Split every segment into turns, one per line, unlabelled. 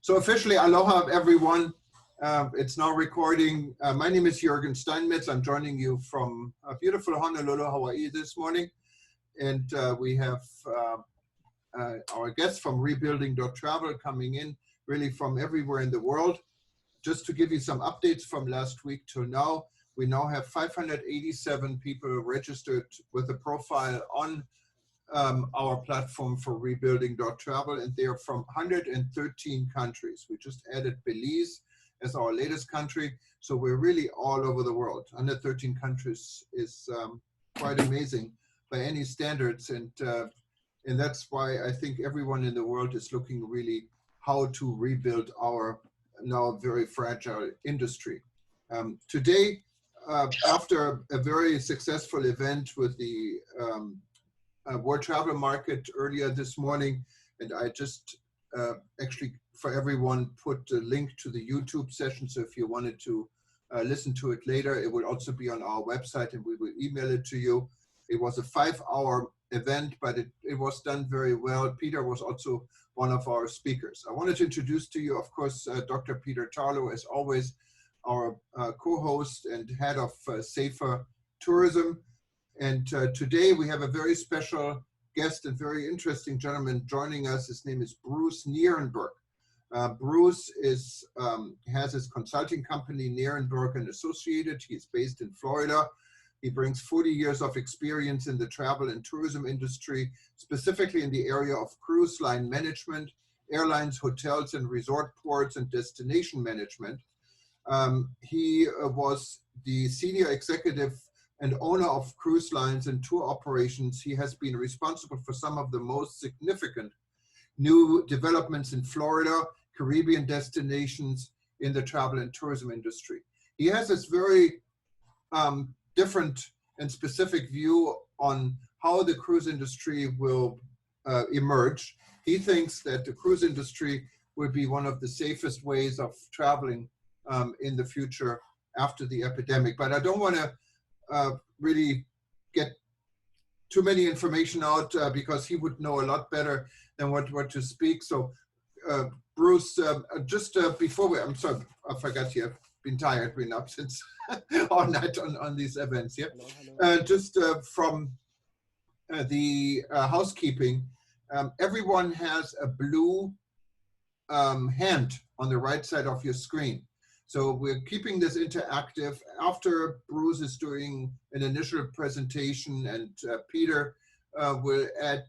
So officially, aloha everyone. It's now recording. My name is Jürgen Steinmetz. I'm joining you from beautiful Honolulu, Hawaii this morning. And we have our guests from rebuilding.travel coming in really from everywhere in the world. Just to give you some updates from last week to now, we now have 587 people registered with a profile on our platform for rebuilding.travel, and they are from 113 countries. We just added Belize as our latest country, so we're really all over the world. 113 countries is quite amazing by any standards, and that's why I think everyone in the world is looking really how to rebuild our now very fragile industry. Today, after a very successful event with the World Travel Market earlier this morning, and I just actually for everyone put a link to the YouTube session, so if you wanted to listen to it later, it will also be on our website and we will email it to you. It was a 5-hour event, but it was done very well. Peter was also one of our speakers. I wanted to introduce to you, of course, Dr. Peter Tarlow, as always, our co-host and head of Safer Tourism. And today we have a very special guest and very interesting gentleman joining us. His name is Bruce Nierenberg. Bruce has his consulting company, Nirenberg and Associated. He's based in Florida. He brings 40 years of experience in the travel and tourism industry, specifically in the area of cruise line management, airlines, hotels, and resort ports and destination management. He was the senior executive and owner of cruise lines and tour operations. He has been responsible for some of the most significant new developments in Florida, Caribbean destinations in the travel and tourism industry. He has this very different and specific view on how the cruise industry will emerge. He thinks that the cruise industry will be one of the safest ways of traveling in the future after the epidemic. But I don't want to really get too many information out because he would know a lot better than what to speak. So Bruce, just before I'm sorry, I forgot you have been tired, been up since all night on these events. Yeah, just from the housekeeping, everyone has a blue hand on the right side of your screen. So we're keeping this interactive. After Bruce is doing an initial presentation and Peter will add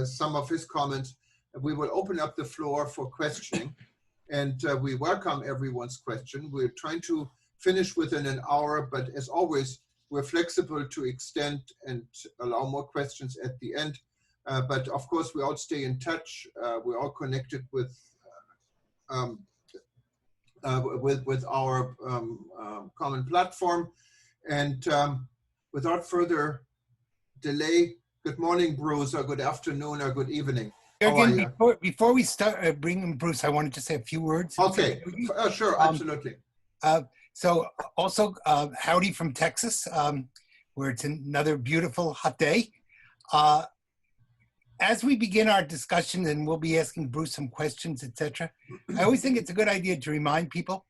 some of his comments, we will open up the floor for questioning, and we welcome everyone's question. We're trying to finish within an hour, but as always, we're flexible to extend and allow more questions at the end. But of course, we all stay in touch. We're all connected with our common platform. And without further delay, good morning, Bruce, or good afternoon, or good evening.
Again, before we start bringing Bruce, I wanted to say a few words.
Okay, sure, absolutely.
So also, howdy from Texas, where it's another beautiful hot day. As we begin our discussion, and we'll be asking Bruce some questions, etc., I always think it's a good idea to remind people,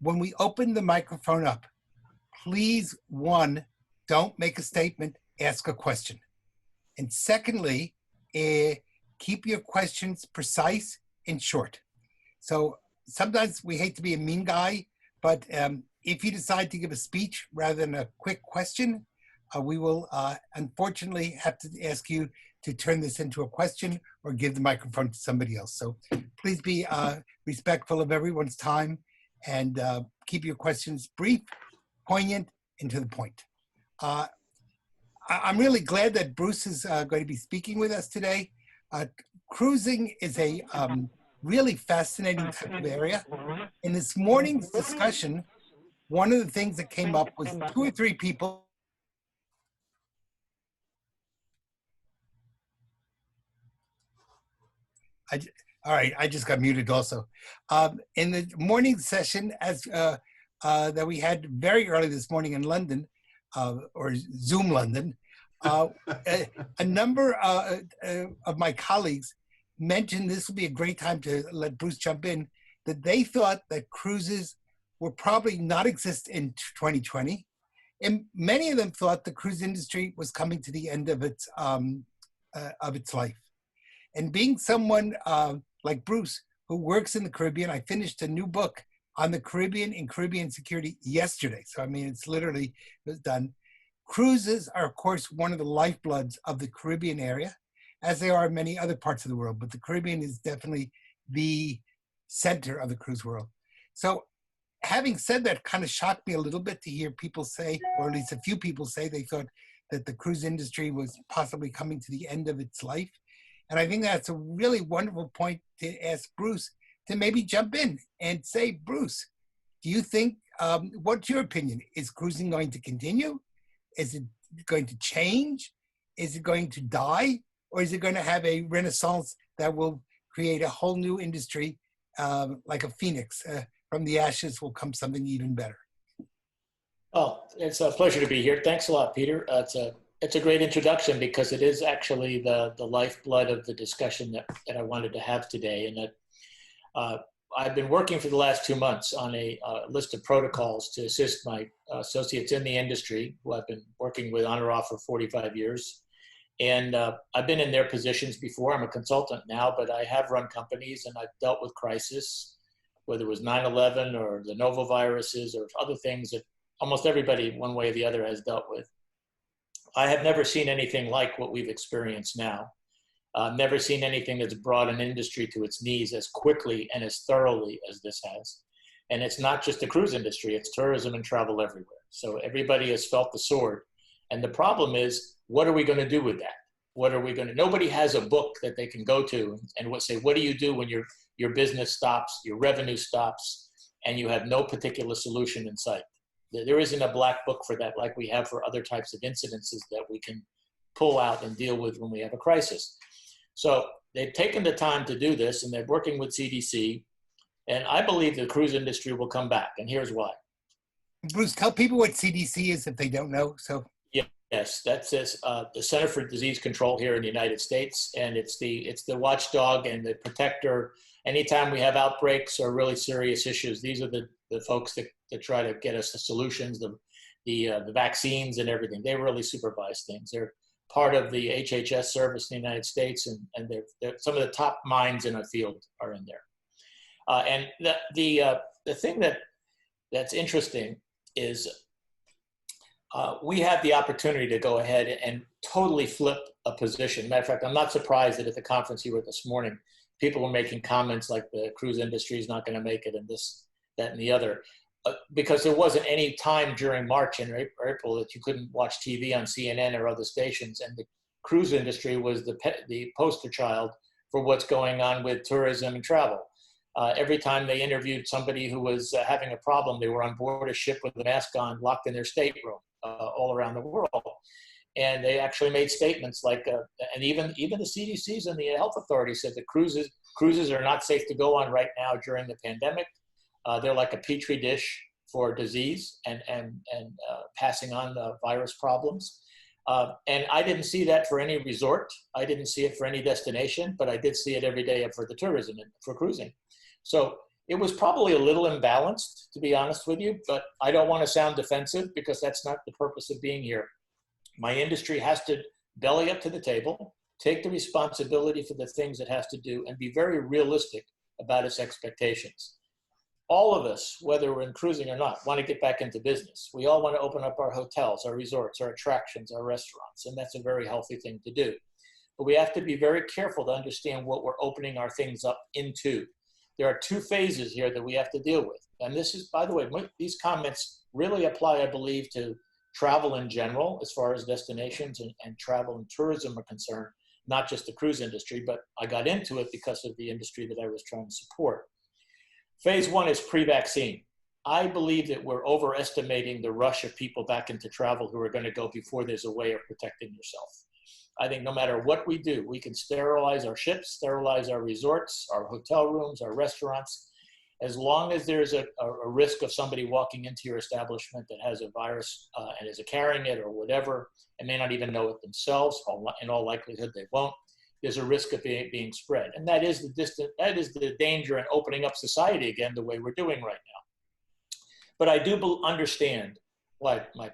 when we open the microphone up, please, one, don't make a statement, ask a question. And secondly, keep your questions precise and short. So sometimes we hate to be a mean guy, but if you decide to give a speech rather than a quick question, we will unfortunately have to ask you to turn this into a question or give the microphone to somebody else. So please be respectful of everyone's time and keep your questions brief, poignant, and to the point. I'm really glad that Bruce is going to be speaking with us today. Cruising is a really fascinating type of area. In this morning's discussion, one of the things that came up was 2 or 3 people all right, I just got muted also. In the morning session as that we had very early this morning in London, or Zoom London, a number of my colleagues mentioned this would be a great time to let Bruce jump in that they thought that cruises will probably not exist in 2020. And many of them thought the cruise industry was coming to the end of its life. And being someone like Bruce, who works in the Caribbean, I finished a new book on the Caribbean and Caribbean security yesterday. So, I mean, it's literally it was done. Cruises are, of course, one of the lifebloods of the Caribbean area, as they are in many other parts of the world. But the Caribbean is definitely the center of the cruise world. So having said that, kind of shocked me a little bit to hear people say, or at least a few people say, they thought that the cruise industry was possibly coming to the end of its life. And I think that's a really wonderful point to ask Bruce to maybe jump in and say, Bruce, do you think, what's your opinion? Is cruising going to continue? Is it going to change? Is it going to die? Or is it going to have a renaissance that will create a whole new industry, like a phoenix? From the ashes will come something even better.
Oh, it's a pleasure to be here. Thanks a lot, Peter. It's a great introduction because it is actually the lifeblood of the discussion that I wanted to have today. And that I've been working for the last 2 months on a list of protocols to assist my associates in the industry who I've been working with on or off for 45 years. And I've been in their positions before. I'm a consultant now, but I have run companies and I've dealt with crisis, whether it was 9/11 or the Noroviruses or other things that almost everybody, one way or the other, has dealt with. I have never seen anything like what we've experienced now. Never seen anything that's brought an industry to its knees as quickly and as thoroughly as this has. And it's not just the cruise industry, it's tourism and travel everywhere. So everybody has felt the sword. And the problem is, what are we going to do with that? What are we going to, nobody has a book that they can go to and say, what do you do when your business stops, your revenue stops, and you have no particular solution in sight? There isn't a black book for that like we have for other types of incidences that we can pull out and deal with when we have a crisis. So they've taken the time to do this, and they're working with CDC, and I believe the cruise industry will come back, and here's why.
Bruce, tell people what CDC is if they don't know. So
yes, that's the Center for Disease Control here in the United States, and it's the watchdog and the protector. Anytime we have outbreaks or really serious issues, these are the folks that try to get us the solutions, the vaccines and everything. They really supervise things. They're part of the HHS service in the United States, and they're some of the top minds in our field are in there. And the thing that's interesting is we have the opportunity to go ahead and totally flip a position. Matter of fact, I'm not surprised that at the conference you were this morning, people were making comments like the cruise industry is not going to make it and this, that, and the other. Because there wasn't any time during March and April that you couldn't watch TV on CNN or other stations, and the cruise industry was the poster child for what's going on with tourism and travel. Every time they interviewed somebody who was having a problem, they were on board a ship with a mask on, locked in their stateroom all around the world. And they actually made statements like, and even the CDCs and the health authorities said that cruises are not safe to go on right now during the pandemic. They're like a petri dish for disease and passing on virus problems. And I didn't see that for any resort. I didn't see it for any destination, but I did see it every day for the tourism and for cruising. So it was probably a little imbalanced, to be honest with you, but I don't want to sound defensive because that's not the purpose of being here. My industry has to belly up to the table, take the responsibility for the things it has to do, and be very realistic about its expectations. All of us, whether we're in cruising or not, want to get back into business. We all want to open up our hotels, our resorts, our attractions, our restaurants, and that's a very healthy thing to do. But we have to be very careful to understand what we're opening our things up into. There are two phases here that we have to deal with. And this is, by the way, these comments really apply, I believe, to travel in general, as far as destinations and travel and tourism are concerned, not just the cruise industry, but I got into it because of the industry that I was trying to support. Phase one is pre-vaccine. I believe that we're overestimating the rush of people back into travel who are going to go before there's a way of protecting yourself. I think no matter what we do, we can sterilize our ships, sterilize our resorts, our hotel rooms, our restaurants. As long as there's a risk of somebody walking into your establishment that has a virus and is carrying it or whatever, and may not even know it themselves, in all likelihood they won't, there's a risk of being spread. And that is the danger in opening up society again the way we're doing right now. But I do understand why my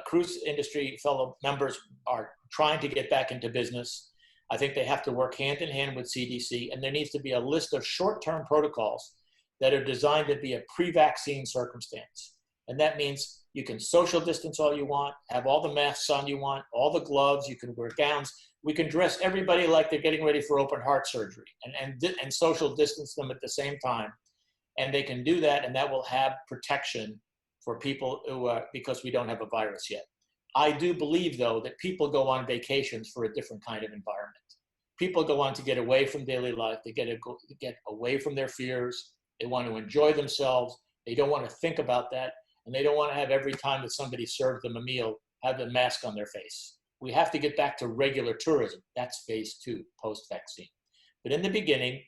cruise industry fellow members are trying to get back into business. I think they have to work hand in hand with CDC, and there needs to be a list of short-term protocols that are designed to be a pre-vaccine circumstance. And that means you can social distance all you want, have all the masks on you want, all the gloves, you can wear gowns. We can dress everybody like they're getting ready for open heart surgery and social distance them at the same time. And they can do that, and that will have protection for people who because we don't have a virus yet. I do believe, though, that people go on vacations for a different kind of environment. People go on to get away from daily life. They get away from their fears. They want to enjoy themselves. They don't want to think about that. And they don't want to have every time that somebody served them a meal, have the mask on their face. We have to get back to regular tourism. That's phase 2, post-vaccine. But in the beginning,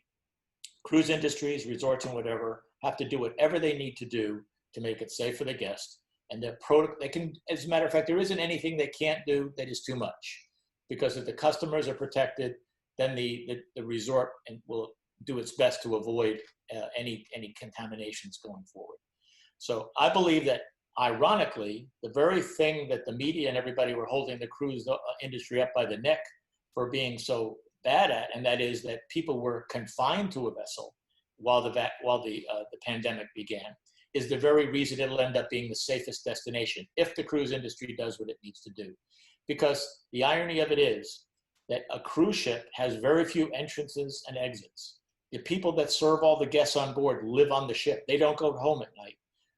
cruise industries, resorts, and whatever have to do whatever they need to do to make it safe for the guest. And they can, as a matter of fact, there isn't anything they can't do that is too much. Because if the customers are protected, then the resort will do its best to avoid any contaminations going forward. So I believe that, ironically, the very thing that the media and everybody were holding the cruise industry up by the neck for being so bad at, and that is that people were confined to a vessel while the pandemic began, is the very reason it'll end up being the safest destination if the cruise industry does what it needs to do. Because the irony of it is that a cruise ship has very few entrances and exits. The people that serve all the guests on board live on the ship. They don't go home at night.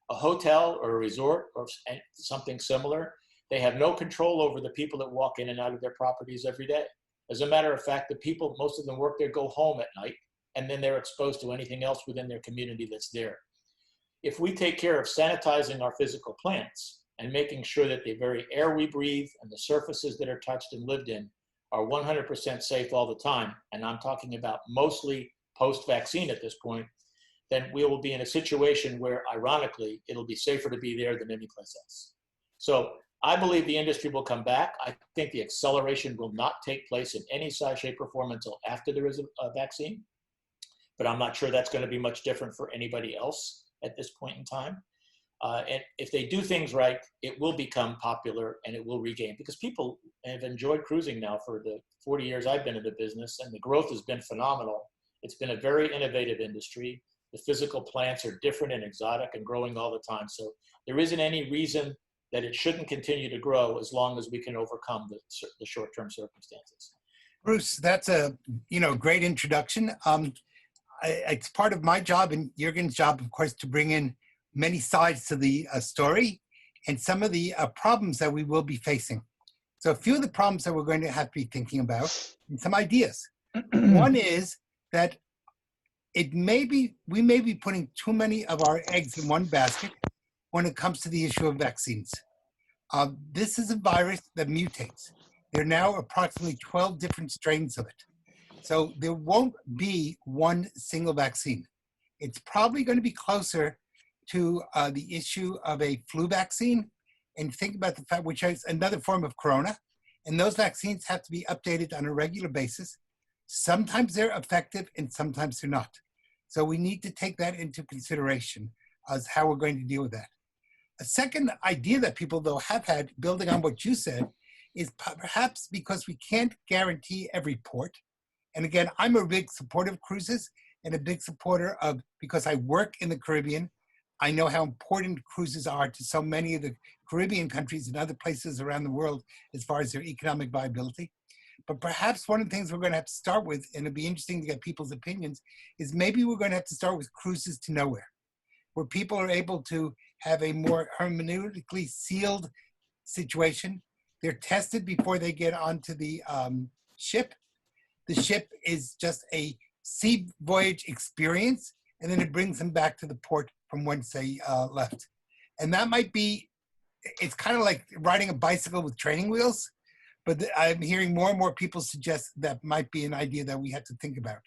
A hotel or a resort or something similar, they have no control over the people that walk in and out of their properties every day. As a matter of fact, the people, most of them work there, go home at night, and then they're exposed to anything else within their community that's there. If we take care of sanitizing our physical plants and making sure that the very air we breathe and the surfaces that are touched and lived in are 100% safe all the time, and I'm talking about mostly post-vaccine at this point, then we will be in a situation where, ironically, it'll be safer to be there than any place else. So I believe the industry will come back. I think the acceleration will not take place in any size, shape, or form until after there is a vaccine. But I'm not sure that's going to be much different for anybody else at this point in time. And if they do things right, it will become popular and it will regain, because people have enjoyed cruising now for the 40 years I've been in the business, and the growth has been phenomenal. It's been a very innovative industry. The physical plants are different and exotic and growing all the time. So there isn't any reason that it shouldn't continue to grow as long as we can overcome the short-term circumstances.
Bruce, that's a great introduction. It's part of my job and Jürgen's job, of course, to bring in many sides to the story and some of the problems that we will be facing. So a few of the problems that we're going to have to be thinking about and some ideas. One is that we may be putting too many of our eggs in one basket when it comes to the issue of vaccines. This is a virus that mutates. There are now approximately 12 different strains of it. So there won't be one single vaccine. It's probably going to be closer to the issue of a flu vaccine, and think about the fact, which is another form of corona. And those vaccines have to be updated on a regular basis. Sometimes they're effective and sometimes they're not. So we need to take that into consideration as how we're going to deal with that. A second idea that people, though, have had, building on what you said, is perhaps because we can't guarantee every port. And again, I'm a big supporter of cruises and a big supporter of, because I work in the Caribbean, I know how important cruises are to so many of the Caribbean countries and other places around the world as far as their economic viability. But perhaps one of the things we're going to have to start with, and it'd be interesting to get people's opinions, is maybe we're going to have to start with cruises to nowhere, where people are able to have a more hermeneutically sealed situation. They're tested before they get onto the ship. The ship is just a sea voyage experience, and then it brings them back to the port from whence they left. And that might be, it's kind of like riding a bicycle with training wheels, but I'm hearing more and more people suggest that might be an idea that we have to think about.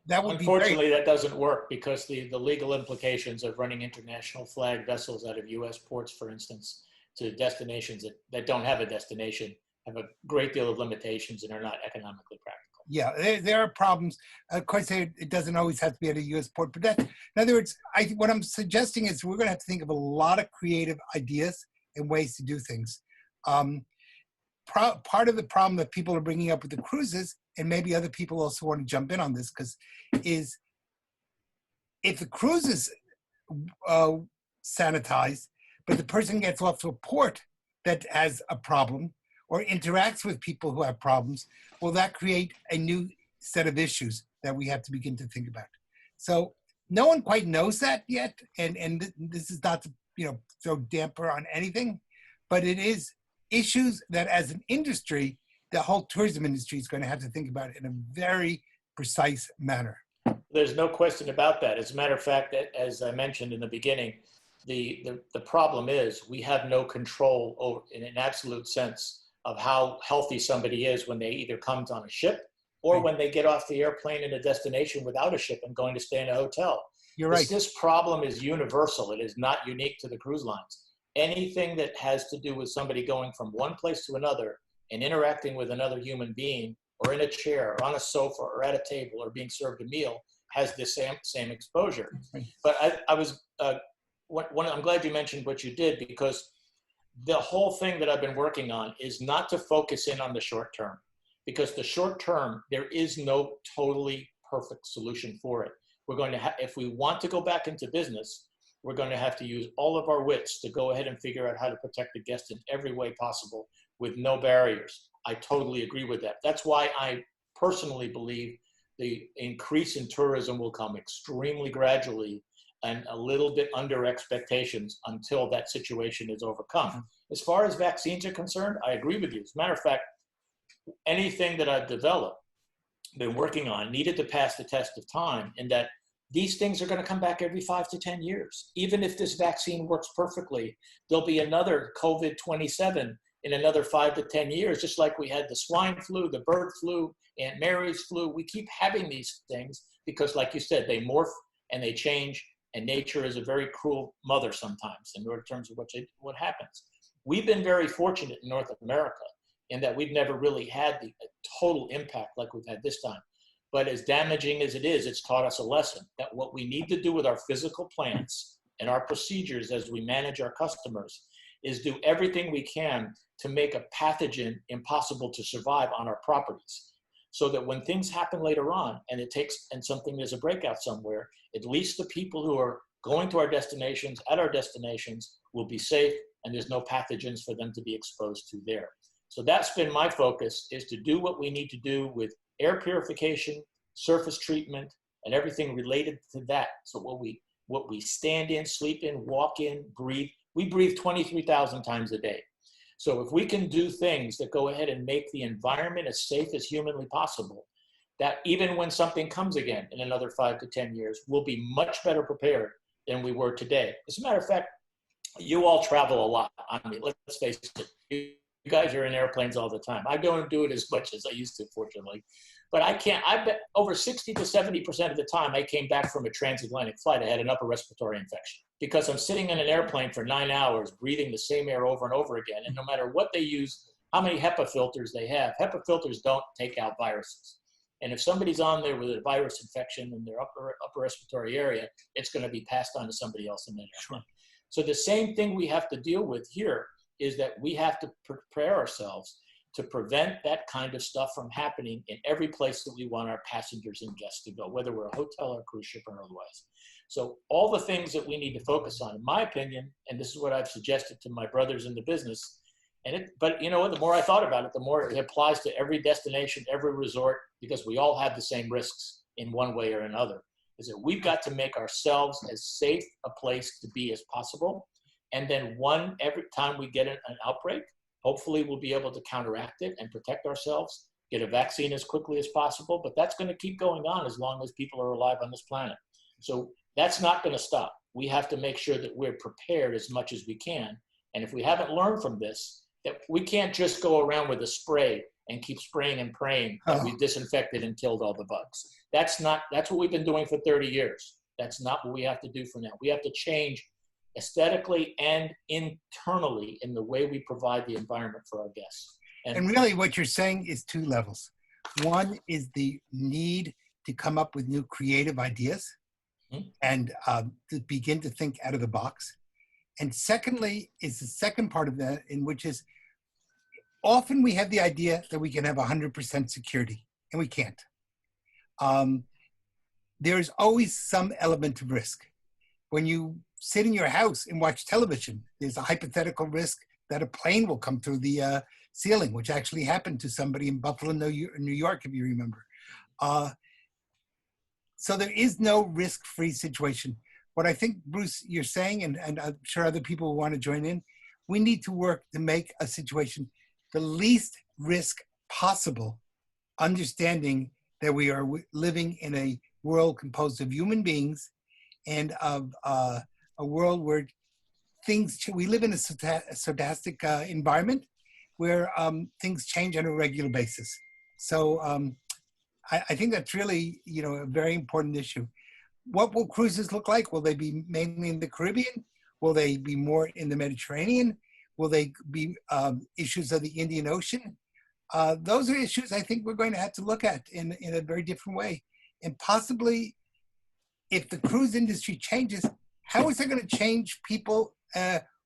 That would
Unfortunately, that doesn't work because the legal implications of running international flag vessels out of U.S. ports, for instance, to destinations that don't have a destination have a great deal of limitations and are not economically practical.
Yeah, there are problems. Of course, it doesn't always have to be at a U.S. port, but that, in other words, what I'm suggesting is we're going to have to think of a lot of creative ideas and ways to do things. Part of the problem that people are bringing up with the cruises, and maybe other people also want to jump in on this, is if the cruise is sanitized, but the person gets off to a port that has a problem or interacts with people who have problems, will that create a new set of issues that we have to begin to think about? So no one quite knows that yet, and this is not to throw damper on anything, but it is issues that as an industry, the whole tourism industry is going to have to think about in a very precise manner.
There's no question about that. As a matter of fact, as I mentioned in the beginning, the problem is we have no control over, in an absolute sense, of how healthy somebody is when they either come on a ship or when they get off the airplane in a destination without a ship and going to stay in a hotel.
You're right.
This problem is universal. It is not unique to the cruise lines. Anything that has to do with somebody going from one place to another and interacting with another human being, or in a chair, or on a sofa, or at a table, or being served a meal, has the same exposure. But I'm glad you mentioned what you did, because the whole thing that I've been working on is not to focus in on the short term, because the short term, there is no totally perfect solution for it. We're going to if we want to go back into business, we're going to have to use all of our wits to go ahead and figure out how to protect the guest in every way possible with no barriers. I totally agree with that. That's why I personally believe the increase in tourism will come extremely gradually and a little bit under expectations until that situation is overcome. As far as vaccines are concerned, I agree with you. As a matter of fact, anything that I've developed, been working on, needed to pass the test of time, in that these things are going to come back every 5 to 10 years. Even if this vaccine works perfectly, there'll be another COVID-27 in another 5 to 10 years, just like we had the swine flu, the bird flu, Aunt Mary's flu. We keep having these things because, like you said, they morph and they change, and nature is a very cruel mother sometimes in terms of what happens. We've been very fortunate in North America in that we've never really had the total impact like we've had this time. But as damaging as it is, it's taught us a lesson that what we need to do with our physical plants and our procedures as we manage our customers is do everything we can to make a pathogen impossible to survive on our properties. So that when things happen later on and there's a breakout somewhere, at least the people who are going to our destinations, at our destinations, will be safe, and there's no pathogens for them to be exposed to there. So that's been my focus, is to do what we need to do with air purification, surface treatment, and everything related to that. So what we stand in, sleep in, walk in, breathe, we breathe 23,000 times a day. So if we can do things that go ahead and make the environment as safe as humanly possible, that even when something comes again in another 5 to 10 years, we'll be much better prepared than we were today. As a matter of fact, you all travel a lot. I mean, let's face it, you guys are in airplanes all the time. I don't do it as much as I used to, fortunately. But I bet over 60 to 70% of the time I came back from a transatlantic flight, I had an upper respiratory infection, because I'm sitting in an airplane for 9 hours, breathing the same air over and over again. And no matter what they use, how many HEPA filters they have, HEPA filters don't take out viruses. And if somebody's on there with a virus infection in their upper respiratory area, it's going to be passed on to somebody else in that airplane. So the same thing we have to deal with here is that we have to prepare ourselves to prevent that kind of stuff from happening in every place that we want our passengers and guests to go, whether we're a hotel or a cruise ship or otherwise. So all the things that we need to focus on, in my opinion, and this is what I've suggested to my brothers in the business, but you know what, the more I thought about it, the more it applies to every destination, every resort, because we all have the same risks in one way or another, is that we've got to make ourselves as safe a place to be as possible. And then every time we get an outbreak, hopefully we'll be able to counteract it and protect ourselves, get a vaccine as quickly as possible, but that's going to keep going on as long as people are alive on this planet. So that's not going to stop. We have to make sure that we're prepared as much as we can. And if we haven't learned from this, that we can't just go around with a spray and keep spraying and praying that we've disinfected and killed all the bugs. That's what we've been doing for 30 years. That's not what we have to do for now. We have to change aesthetically and internally in the way we provide the environment for our guests.
And really what you're saying is 2 levels. One is the need to come up with new creative ideas and to begin to think out of the box. And secondly, is the second part of that, in which is often we have the idea that we can have 100% security, and we can't. There's always some element of risk. When you sit in your house and watch television, there's a hypothetical risk that a plane will come through the ceiling, which actually happened to somebody in Buffalo, New York, if you remember. So there is no risk-free situation. What I think, Bruce, you're saying, and I'm sure other people will want to join in, we need to work to make a situation the least risk possible, understanding that we are living in a world composed of human beings and of a world where we live in a stochastic environment where things change on a regular basis. So I think that's really, a very important issue. What will cruises look like? Will they be mainly in the Caribbean? Will they be more in the Mediterranean? Will they be issues of the Indian Ocean? Those are issues I think we're going to have to look at in a very different way. And possibly, if the cruise industry changes, how is it going to change people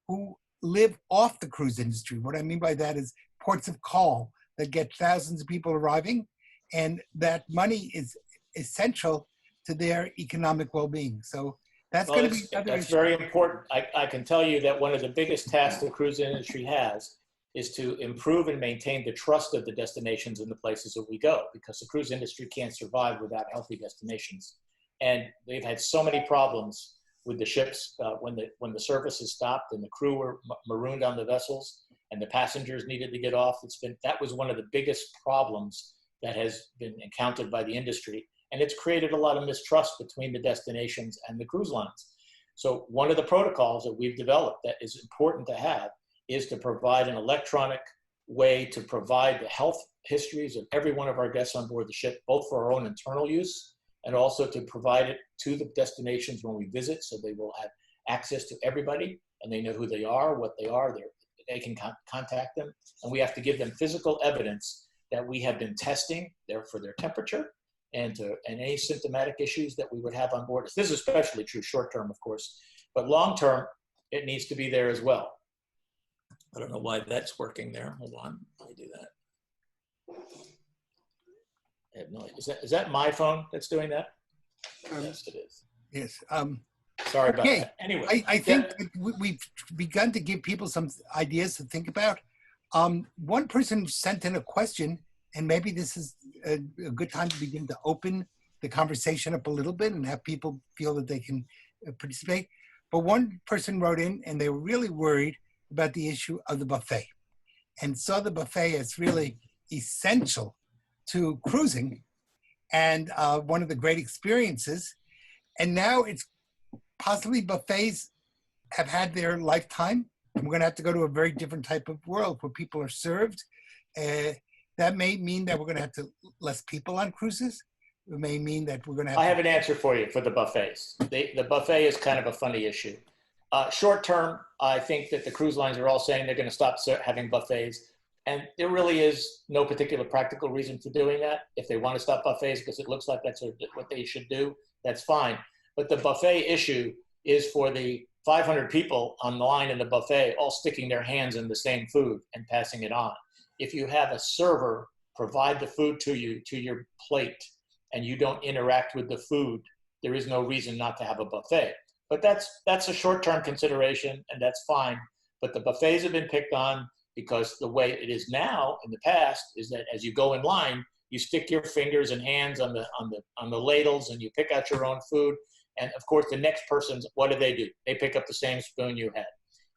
who live off the cruise industry? What I mean by that is ports of call that get thousands of people arriving, and that money is essential to their economic well-being. So that's going to be another issue.
Very important. I can tell you that one of the biggest tasks the cruise industry has is to improve and maintain the trust of the destinations and the places that we go, because the cruise industry can't survive without healthy destinations. And they've had so many problems with the ships when the services stopped and the crew were marooned on the vessels and the passengers needed to get off. That was one of the biggest problems that has been encountered by the industry. And it's created a lot of mistrust between the destinations and the cruise lines. So one of the protocols that we've developed that is important to have is to provide an electronic way to provide the health histories of every one of our guests on board the ship, both for our own internal use and also to provide it to the destinations when we visit, so they will have access to everybody and they know who they are, what they are, they can contact them. And we have to give them physical evidence that we have been testing for their temperature and any symptomatic issues that we would have on board. This is especially true short-term, of course, but long-term, it needs to be there as well. I don't know why that's working there. Hold on, let me do that. I have no idea. Is that my phone that's doing that? Yes, it is.
Yes.
Sorry about that. Anyway.
I think we've begun to give people some ideas to think about. One person sent in a question, and maybe this is a good time to begin to open the conversation up a little bit and have people feel that they can participate. But one person wrote in, and they were really worried about the issue of the buffet and saw the buffet as really essential to cruising and one of the great experiences. And now it's possibly buffets have had their lifetime, and we're going to have to go to a very different type of world where people are served. That may mean that we're going to have less people on cruises. It may mean that we're going to have.
I have an answer for you for the buffets. The buffet is kind of a funny issue. Short term, I think that the cruise lines are all saying they're going to stop having buffets. And there really is no particular practical reason for doing that. If they want to stop buffets because it looks like that's what they should do, that's fine. But the buffet issue is for the 500 people on the line in the buffet all sticking their hands in the same food and passing it on. If you have a server provide the food to you, to your plate, and you don't interact with the food, there is no reason not to have a buffet. But that's a short-term consideration, and that's fine. But the buffets have been picked on because the way it is now in the past is that as you go in line, you stick your fingers and hands on the ladles and you pick out your own food. And of course, the next person's, what do? They pick up the same spoon you had.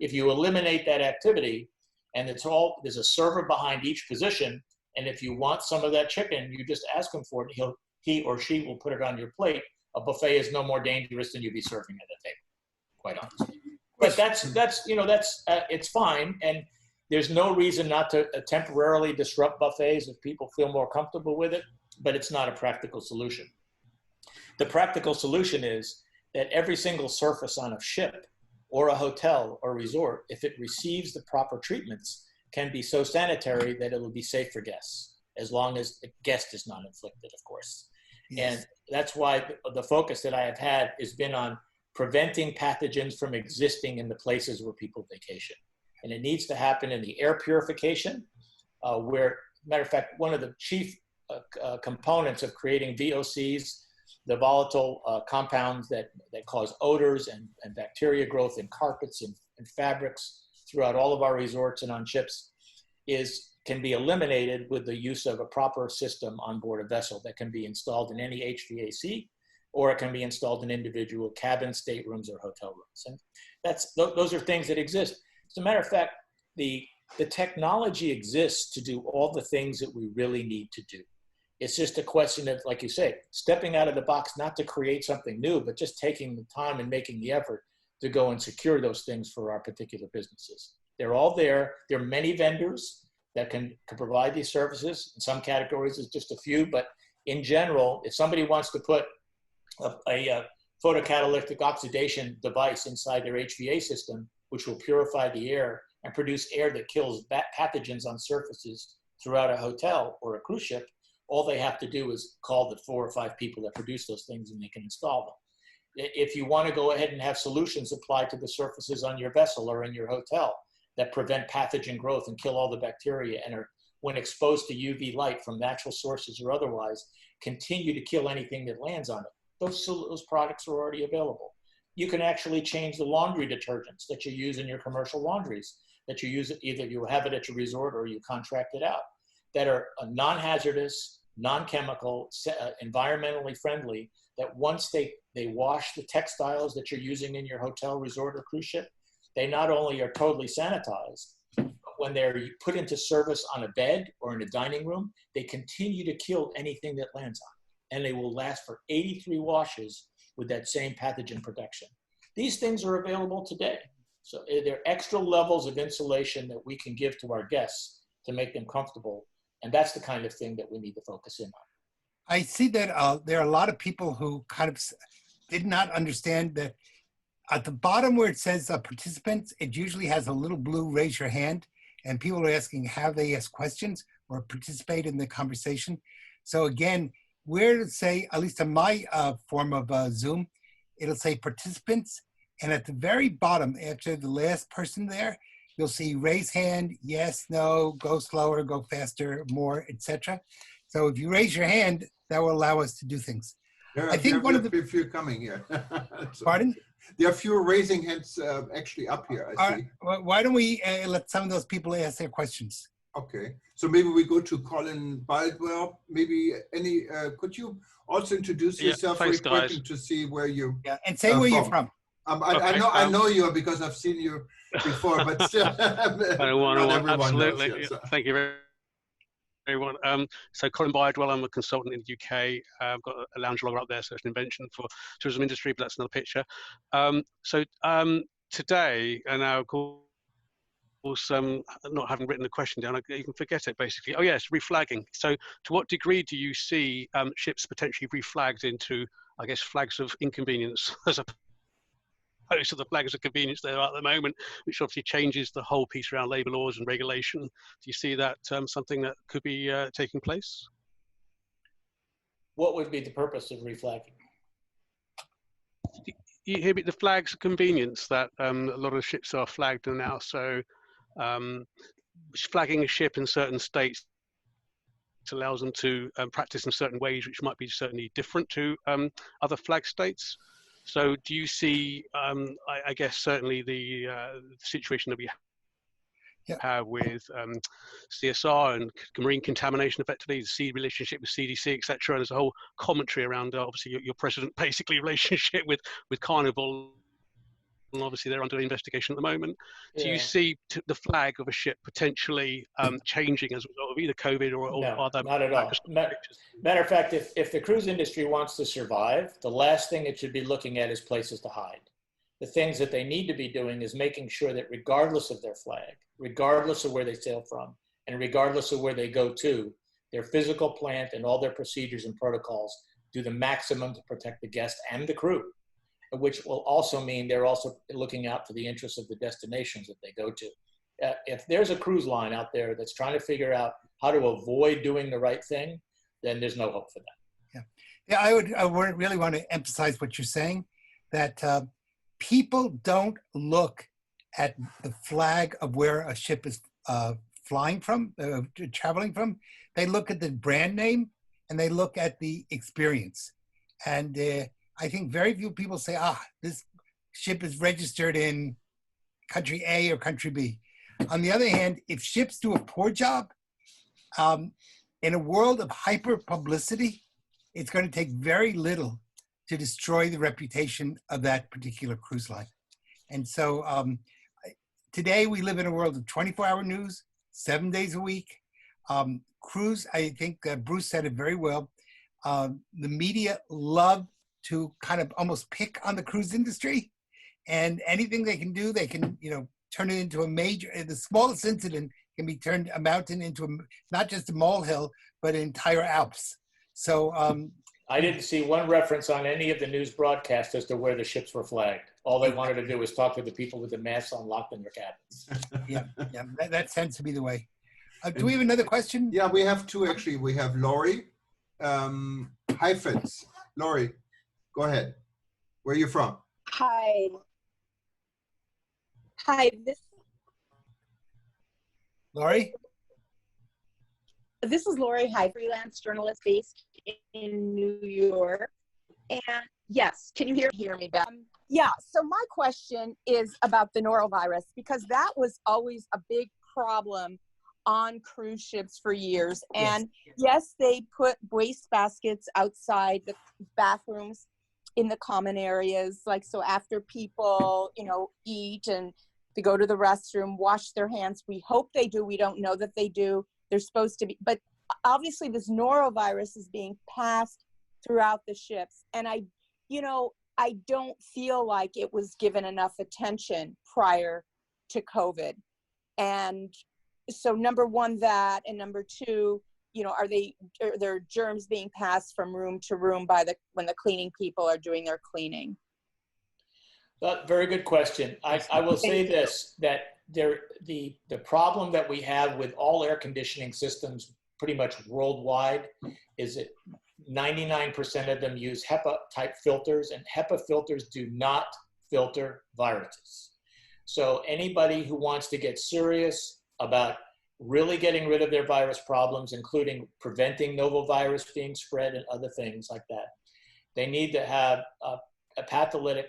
If you eliminate that activity, and there's a server behind each position, and if you want some of that chicken, you just ask him for it. He or she will put it on your plate. A buffet is no more dangerous than you be serving at a table, quite honestly. But that's it's fine, and there's no reason not to temporarily disrupt buffets if people feel more comfortable with it, but it's not a practical solution. The practical solution is that every single surface on a ship or a hotel or resort, if it receives the proper treatments, can be so sanitary that it will be safe for guests. as long as the guest is not inflicted, of course.
Yes.
And that's why the focus that I have had has been on preventing pathogens from existing in the places where people vacation. And it needs to happen in the air purification, where, matter of fact, one of the chief components of creating VOCs, the volatile compounds that cause odors and bacteria growth in carpets and fabrics throughout all of our resorts and on ships, can be eliminated with the use of a proper system on board a vessel that can be installed in any HVAC, or it can be installed in individual cabins, staterooms, or hotel rooms. And those are things that exist. As a matter of fact, the technology exists to do all the things that we really need to do. It's just a question of, like you say, stepping out of the box, not to create something new, but just taking the time and making the effort to go and secure those things for our particular businesses. They're all there. There are many vendors that can provide these services. In some categories, it's just a few, but in general, if somebody wants to put a photocatalytic oxidation device inside their HVA system, which will purify the air and produce air that kills pathogens on surfaces throughout a hotel or a cruise ship, all they have to do is call the 4 or 5 people that produce those things and they can install them. If you want to go ahead and have solutions applied to the surfaces on your vessel or in your hotel that prevent pathogen growth and kill all the bacteria and are, when exposed to UV light from natural sources or otherwise, continue to kill anything that lands on it, those products are already available. You can actually change the laundry detergents that you use in your commercial laundries, that you use, either you have it at your resort or you contract it out, that are non-hazardous, non-chemical, environmentally friendly, that once they wash the textiles that you're using in your hotel, resort, or cruise ship, they not only are totally sanitized, but when they're put into service on a bed or in a dining room, they continue to kill anything that lands on it. And they will last for 83 washes with that same pathogen protection. These things are available today. So there are extra levels of insulation that we can give to our guests to make them comfortable. And that's the kind of thing that we need to focus in on.
I see that there are a lot of people who kind of did not understand that at the bottom where it says participants, it usually has a little blue raise your hand, and people are asking how they ask questions or participate in the conversation. So again, where to say, at least in my form of Zoom, it'll say participants, and at the very bottom, after the last person there, you'll see raise hand, yes, no, go slower, go faster, more, etc. So if you raise your hand, that will allow us to do things.
I think one of the few coming here.
Pardon?
There are few raising hands actually up here. I see.
Why don't we let some of those people ask their questions?
Okay, so maybe we go to Colin Baldwell. Maybe could you also introduce yourself very quickly to see where you?
Yeah, and say where you're from.
I know you because I've seen you before, but still, not everyone
absolutely.
knows you, so.
Thank you very much. So Colin Baldwell, I'm a consultant in the UK. I've got a lounge logger up there, so it's an invention for tourism industry, but that's another picture. Today, and now of course, not having written the question down, you can forget it basically. Oh yes, reflagging. So to what degree do you see ships potentially reflagged into, I guess, flags of inconvenience as opposed to the flags of convenience there are at the moment, which obviously changes the whole piece around labour laws and regulation? Do you see that something that could be taking place?
What would be the purpose of reflagging?
You hear the flags of convenience that a lot of ships are flagged now. So flagging a ship in certain states allows them to practice in certain ways, which might be certainly different to other flag states. So do you see, I guess, certainly the situation that we have with CSR and marine contamination, effectively, the sea relationship with CDC, etc. And there's a whole commentary around, obviously, your president basically relationship with Carnival. And obviously, they're under investigation at the moment. Yeah. Do you see the flag of a ship potentially changing as a result of either COVID or
no,
other?
Not at all. Matter of fact, if the cruise industry wants to survive, the last thing it should be looking at is places to hide. The things that they need to be doing is making sure that regardless of their flag, regardless of where they sail from, and regardless of where they go to, their physical plant and all their procedures and protocols do the maximum to protect the guest and the crew, which will also mean they're also looking out for the interests of the destinations that they go to. If there's a cruise line out there that's trying to figure out how to avoid doing the right thing, then there's no hope for that.
Yeah, I would really want to emphasize what you're saying, that people don't look at the flag of where a ship is flying from, traveling from. They look at the brand name and they look at the experience. And I think very few people say, this ship is registered in country A or country B. On the other hand, if ships do a poor job, in a world of hyper publicity, it's going to take very little to destroy the reputation of that particular cruise line. And so today we live in a world of 24-hour news, 7 days a week. Cruise, I think Bruce said it very well. The media love to kind of almost pick on the cruise industry, and anything they can do, they can, turn it into a major, the smallest incident can be turned a mountain into not just a molehill, but an entire Alps. So
I didn't see one reference on any of the news broadcasts as to where the ships were flagged. All they wanted to do was talk to the people with the masks on locked in their cabins.
Yeah, that tends to be the way. Do we have another question?
Yeah, we have two actually. We have Lori. Hi, Fitz. Lori, go ahead. Where are you from?
Hi,
Lori?
This is Lori. Hi, freelance journalist based in New York. And yes, can you hear me, Beth? Yeah, so my question is about the norovirus, because that was always a big problem on cruise ships for years. And yes, they put waste baskets outside the bathrooms in the common areas, like so after people, eat and they go to the restroom, wash their hands. We hope they do. We don't know that they do. They're supposed to be. But obviously this norovirus is being passed throughout the ships. And I don't feel like it was given enough attention prior to COVID. And so number one, that, and number two, are there germs being passed from room to room when the cleaning people are doing their cleaning?
Very good question. I will say this, that the problem that we have with all air conditioning systems pretty much worldwide is that 99% of them use HEPA type filters, and HEPA filters do not filter viruses. So anybody who wants to get serious about really getting rid of their virus problems, including preventing novovirus being spread and other things like that, they need to have apoptolytic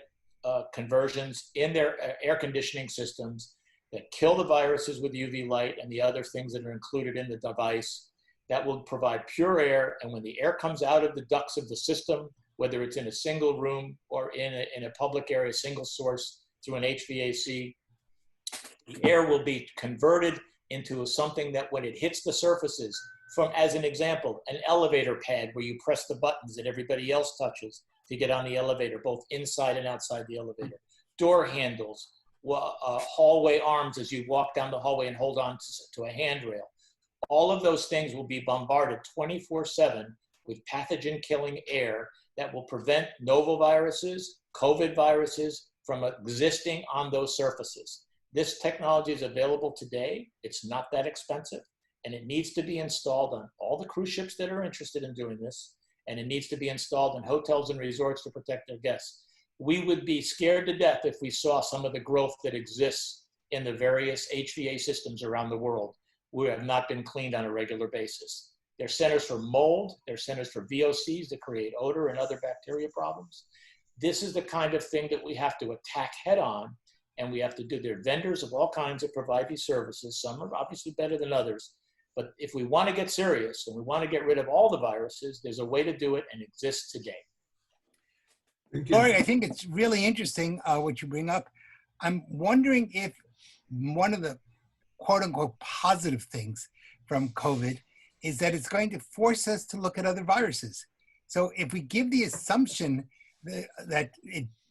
conversions in their air conditioning systems that kill the viruses with UV light and the other things that are included in the device that will provide pure air. And when the air comes out of the ducts of the system, whether it's in a single room or in a public area, single source through an HVAC, the air will be converted into something that when it hits the surfaces, from, as an example, an elevator pad where you press the buttons that everybody else touches to get on the elevator, both inside and outside the elevator, door handles, hallway arms as you walk down the hallway and hold on to a handrail. All of those things will be bombarded 24/7 with pathogen-killing air that will prevent novoviruses, COVID viruses from existing on those surfaces. This technology is available today. It's not that expensive, and it needs to be installed on all the cruise ships that are interested in doing this, and it needs to be installed in hotels and resorts to protect their guests. We would be scared to death if we saw some of the growth that exists in the various HVA systems around the world, who have not been cleaned on a regular basis. They're centers for mold, they're centers for VOCs that create odor and other bacteria problems. This is the kind of thing that we have to attack head on, and we have to do. There are vendors of all kinds that provide these services. Some are obviously better than others. But if we want to get serious and we want to get rid of all the viruses, there's a way to do it, and it exists today.
Lori, I think it's really interesting what you bring up. I'm wondering if one of the quote unquote positive things from COVID is that it's going to force us to look at other viruses. So if we give the assumption that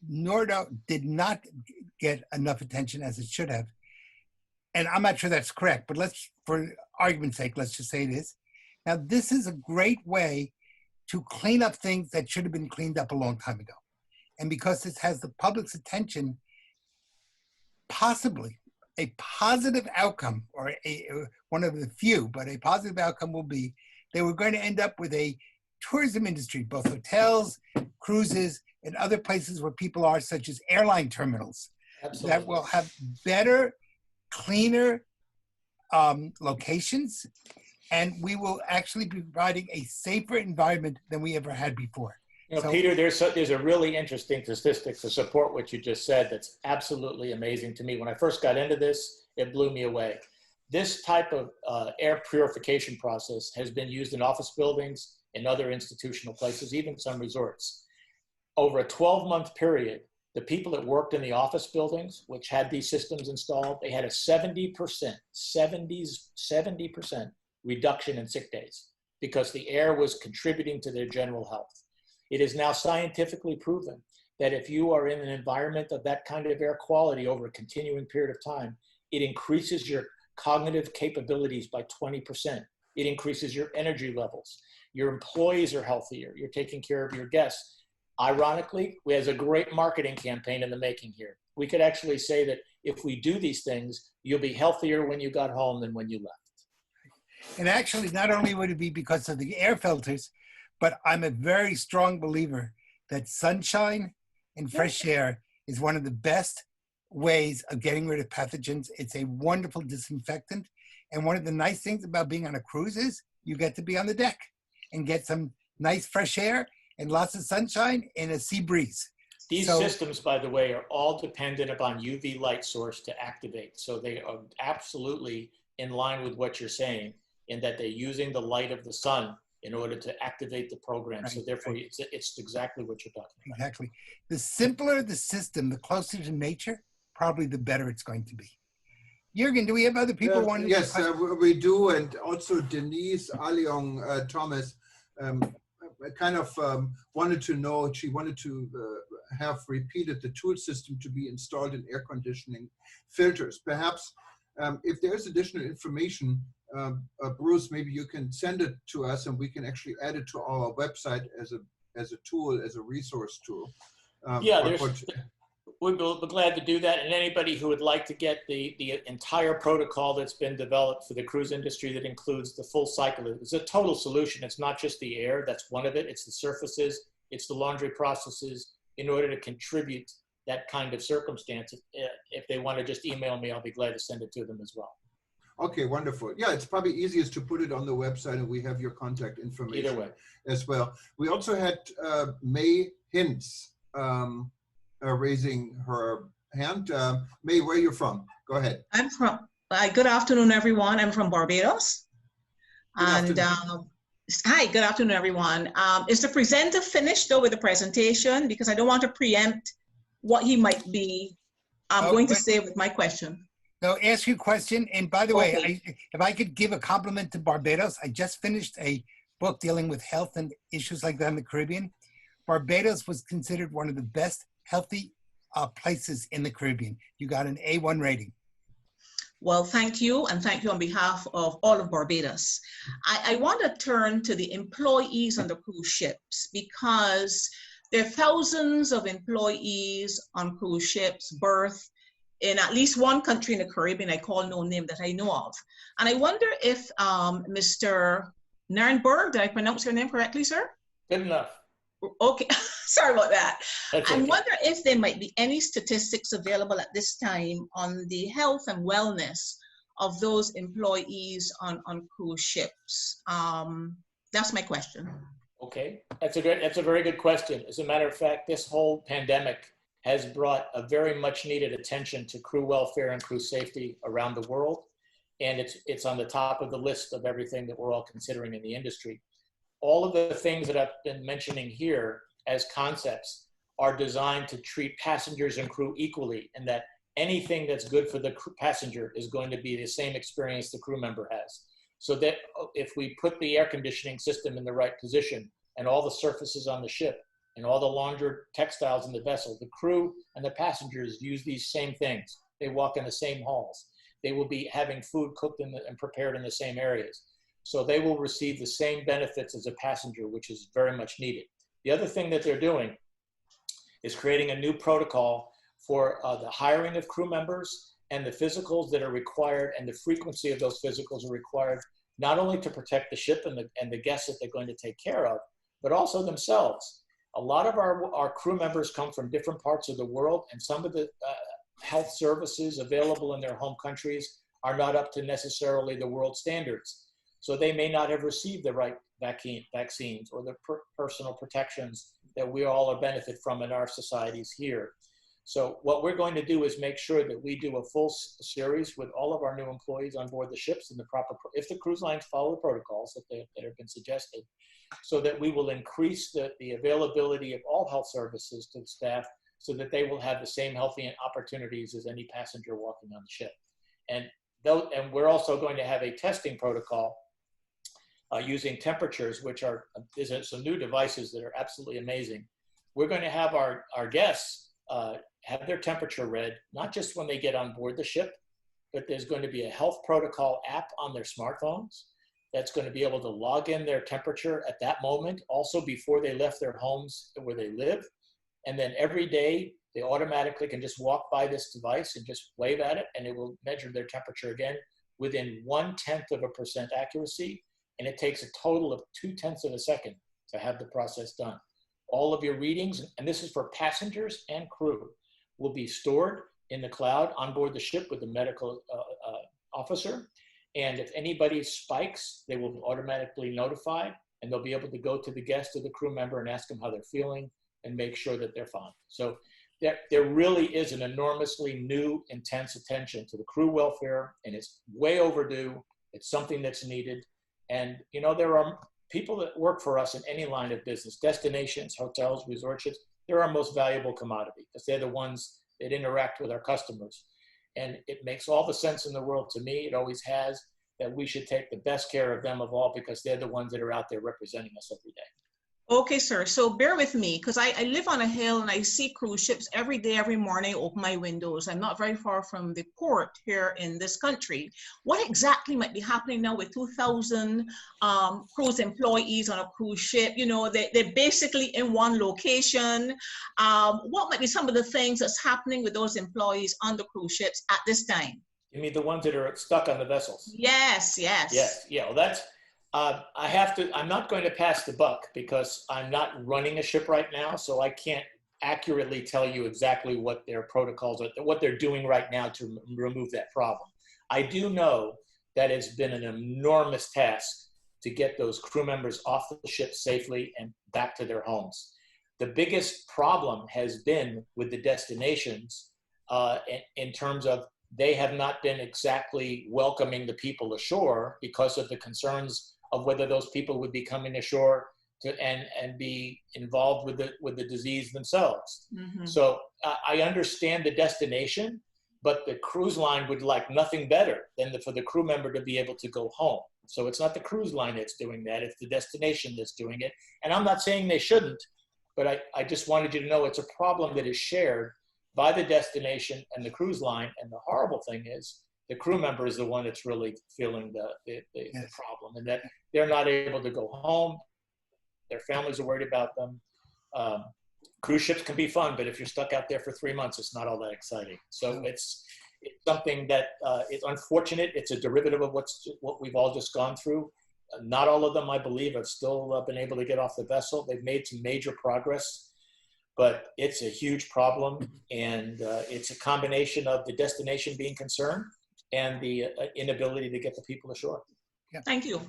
Nordo did not get enough attention as it should have, and I'm not sure that's correct, but let's, for argument's sake, let's just say it is. Now, this is a great way to clean up things that should have been cleaned up a long time ago. And because this has the public's attention, possibly, a positive outcome, or one of the few, but a positive outcome will be that we're going to end up with a tourism industry, both hotels, cruises, and other places where people are, such as airline terminals,
Absolutely.
that will have better, cleaner locations, and we will actually be providing a safer environment than we ever had before.
You know,
So,
Peter, there's a really interesting statistic to support what you just said that's absolutely amazing to me. When I first got into this, it blew me away. This type of air purification process has been used in office buildings, in other institutional places, even some resorts. Over a 12-month period, the people that worked in the office buildings, which had these systems installed, they had a 70% reduction in sick days because the air was contributing to their general health. It is now scientifically proven that if you are in an environment of that kind of air quality over a continuing period of time, it increases your cognitive capabilities by 20%. It increases your energy levels. Your employees are healthier. You're taking care of your guests. Ironically, we have a great marketing campaign in the making here. We could actually say that if we do these things, you'll be healthier when you got home than when you left.
and actually, not only would it be because of the air filters, but I'm a very strong believer that sunshine and fresh air is one of the best ways of getting rid of pathogens. It's a wonderful disinfectant. And one of the nice things about being on a cruise is you get to be on the deck and get some nice fresh air and lots of sunshine and a sea breeze.
These systems, by the way, are all dependent upon UV light source to activate. So they are absolutely in line with what you're saying in that they're using the light of the sun in order to activate the program. Right, so therefore, right. It's exactly what you're talking about.
Exactly. The simpler the system, the closer to nature, probably the better it's going to be. Jürgen, do we have other people wanting
yes, we do. And also Denise Aliong Thomas kind of wanted to know, she wanted to have repeated the tool system to be installed in air conditioning filters. Perhaps if there's additional information, Bruce, maybe you can send it to us and we can actually add it to our website as a tool, as a resource tool.
We'd be glad to do that. And anybody who would like to get the entire protocol that's been developed for the cruise industry that includes the full cycle, it's a total solution. It's not just the air, that's one of it. It's the surfaces, it's the laundry processes in order to contribute that kind of circumstance. If they want to just email me, I'll be glad to send it to them as well.
Okay, wonderful. Yeah, it's probably easiest to put it on the website and we have your contact information
either way
as well. We also had May Hintz raising her hand. May, where are you from? Go ahead.
I'm from, good afternoon, everyone. I'm from Barbados. Hi, good afternoon, everyone. Is the presenter finished though with the presentation? Because I don't want to preempt what he might be going to say with my question.
No, ask your question. And by the way, if I could give a compliment to Barbados, I just finished a book dealing with health and issues like that in the Caribbean. Barbados was considered one of the best healthy places in the Caribbean. You got an A1 rating.
Well, thank you. And thank you on behalf of all of Barbados. I want to turn to the employees on the cruise ships because there are thousands of employees on cruise ships, berth in at least one country in the Caribbean, I call no name that I know of. And I wonder if Mr. Nirenberg, did I pronounce your name correctly, sir?
Good enough.
Okay, sorry about that.
That's
I
okay.
wonder if there might be any statistics available at this time on the health and wellness of those employees on cruise ships. That's my question.
Okay, that's a very good question. As a matter of fact, this whole pandemic has brought a very much needed attention to crew welfare and crew safety around the world. And it's on the top of the list of everything that we're all considering in the industry. All of the things that I've been mentioning here as concepts are designed to treat passengers and crew equally, and that anything that's good for the passenger is going to be the same experience the crew member has. So that if we put the air conditioning system in the right position and all the surfaces on the ship and all the laundered textiles in the vessel, the crew and the passengers use these same things. They walk in the same halls. They will be having food cooked and prepared in the same areas. So they will receive the same benefits as a passenger, which is very much needed. The other thing that they're doing is creating a new protocol for the hiring of crew members and the physicals that are required and the frequency of those physicals are required, not only to protect the ship and the guests that they're going to take care of, but also themselves. A lot of our crew members come from different parts of the world, and some of the health services available in their home countries are not up to necessarily the world standards. So they may not have received the right vaccines or the personal protections that we all benefit from in our societies here. So what we're going to do is make sure that we do a full series with all of our new employees on board the ships in the proper, if the cruise lines follow the protocols that have been suggested, so that we will increase the availability of all health services to the staff so that they will have the same healthy opportunities as any passenger walking on the ship. And we're also going to have a testing protocol using temperatures, which are some new devices that are absolutely amazing. We're going to have our guests have their temperature read, not just when they get on board the ship, but there's going to be a health protocol app on their smartphones that's going to be able to log in their temperature at that moment, also before they left their homes where they live. And then every day, they automatically can just walk by this device and just wave at it, and it will measure their temperature again within 0.1% accuracy. And it takes a total of 0.2 of a second to have the process done. All of your readings, and this is for passengers and crew, will be stored in the cloud on board the ship with the medical officer. And if anybody spikes, they will be automatically notified, and they'll be able to go to the guest or the crew member and ask them how they're feeling and make sure that they're fine. So there really is an enormously new, intense attention to the crew welfare, and it's way overdue. It's something that's needed. And, you know, there are people that work for us in any line of business, destinations, hotels, resort ships. They're our most valuable commodity because they're the ones that interact with our customers. And it makes all the sense in the world to me, it always has, that we should take the best care of them of all because they're the ones that are out there representing us every day.
Okay, sir. So bear with me because I live on a hill and I see cruise ships every day, every morning, open my windows. I'm not very far from the port here in this country. What exactly might be happening now with 2,000 cruise employees on a cruise ship? You know, they're basically in one location. What might be some of the things that's happening with those employees on the cruise ships at this time?
You mean the ones that are stuck on the vessels?
Yes, yes.
Yes, yeah, well that's, I'm not going to pass the buck because I'm not running a ship right now, so I can't accurately tell you exactly what their protocols are, what they're doing right now to remove that problem. I do know that it's been an enormous task to get those crew members off the ship safely and back to their homes. The biggest problem has been with the destinations in terms of they have not been exactly welcoming the people ashore because of the concerns of whether those people would be coming ashore and be involved with the disease themselves. Mm-hmm. So I understand the destination, but the cruise line would like nothing better than for the crew member to be able to go home. So it's not the cruise line that's doing that, it's the destination that's doing it. And I'm not saying they shouldn't, but I just wanted you to know it's a problem that is shared by the destination and the cruise line. And the horrible thing is the crew member is the one that's really feeling the problem, and that they're not able to go home. Their families are worried about them. Cruise ships can be fun, but if you're stuck out there for 3 months, it's not all that exciting. So it's something that is unfortunate. It's a derivative of what we've all just gone through. Not all of them, I believe, have still been able to get off the vessel. They've made some major progress, but it's a huge problem, and it's a combination of the destination being concerned and the inability to get the people ashore.
Yeah. Thank you.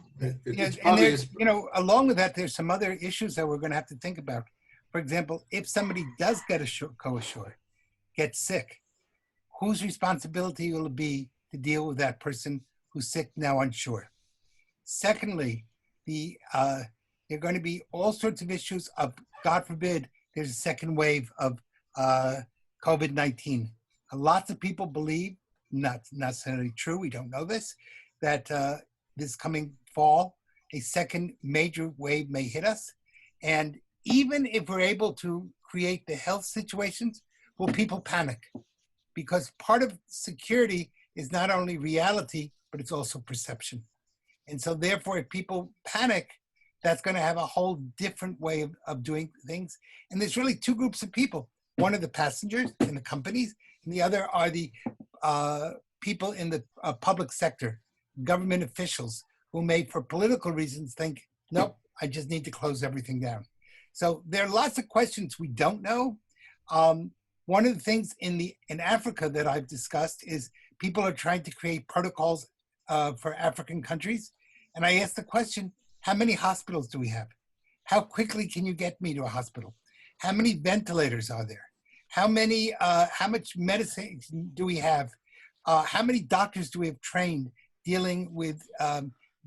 Yes, and there's, you know, along with that, there's some other issues that we're going to have to think about. For example, if somebody does go ashore, get sick, whose responsibility will it be to deal with that person who's sick now on shore? Secondly, there are going to be all sorts of issues of, God forbid, there's a second wave of COVID-19. Lots of people believe, not necessarily true, we don't know this, that this coming fall, a second major wave may hit us. And even if we're able to create the health situations, will people panic? Because part of security is not only reality, but it's also perception. And so therefore, if people panic, that's going to have a whole different way of doing things. And there's really two groups of people. One are the passengers and the companies, and the other are the people in the public sector, government officials, who may, for political reasons, think, nope, I just need to close everything down. So there are lots of questions we don't know. One of the things in Africa that I've discussed is people are trying to create protocols for African countries. And I asked the question, how many hospitals do we have? How quickly can you get me to a hospital? How many ventilators are there? How much medicine do we have? How many doctors do we have trained dealing with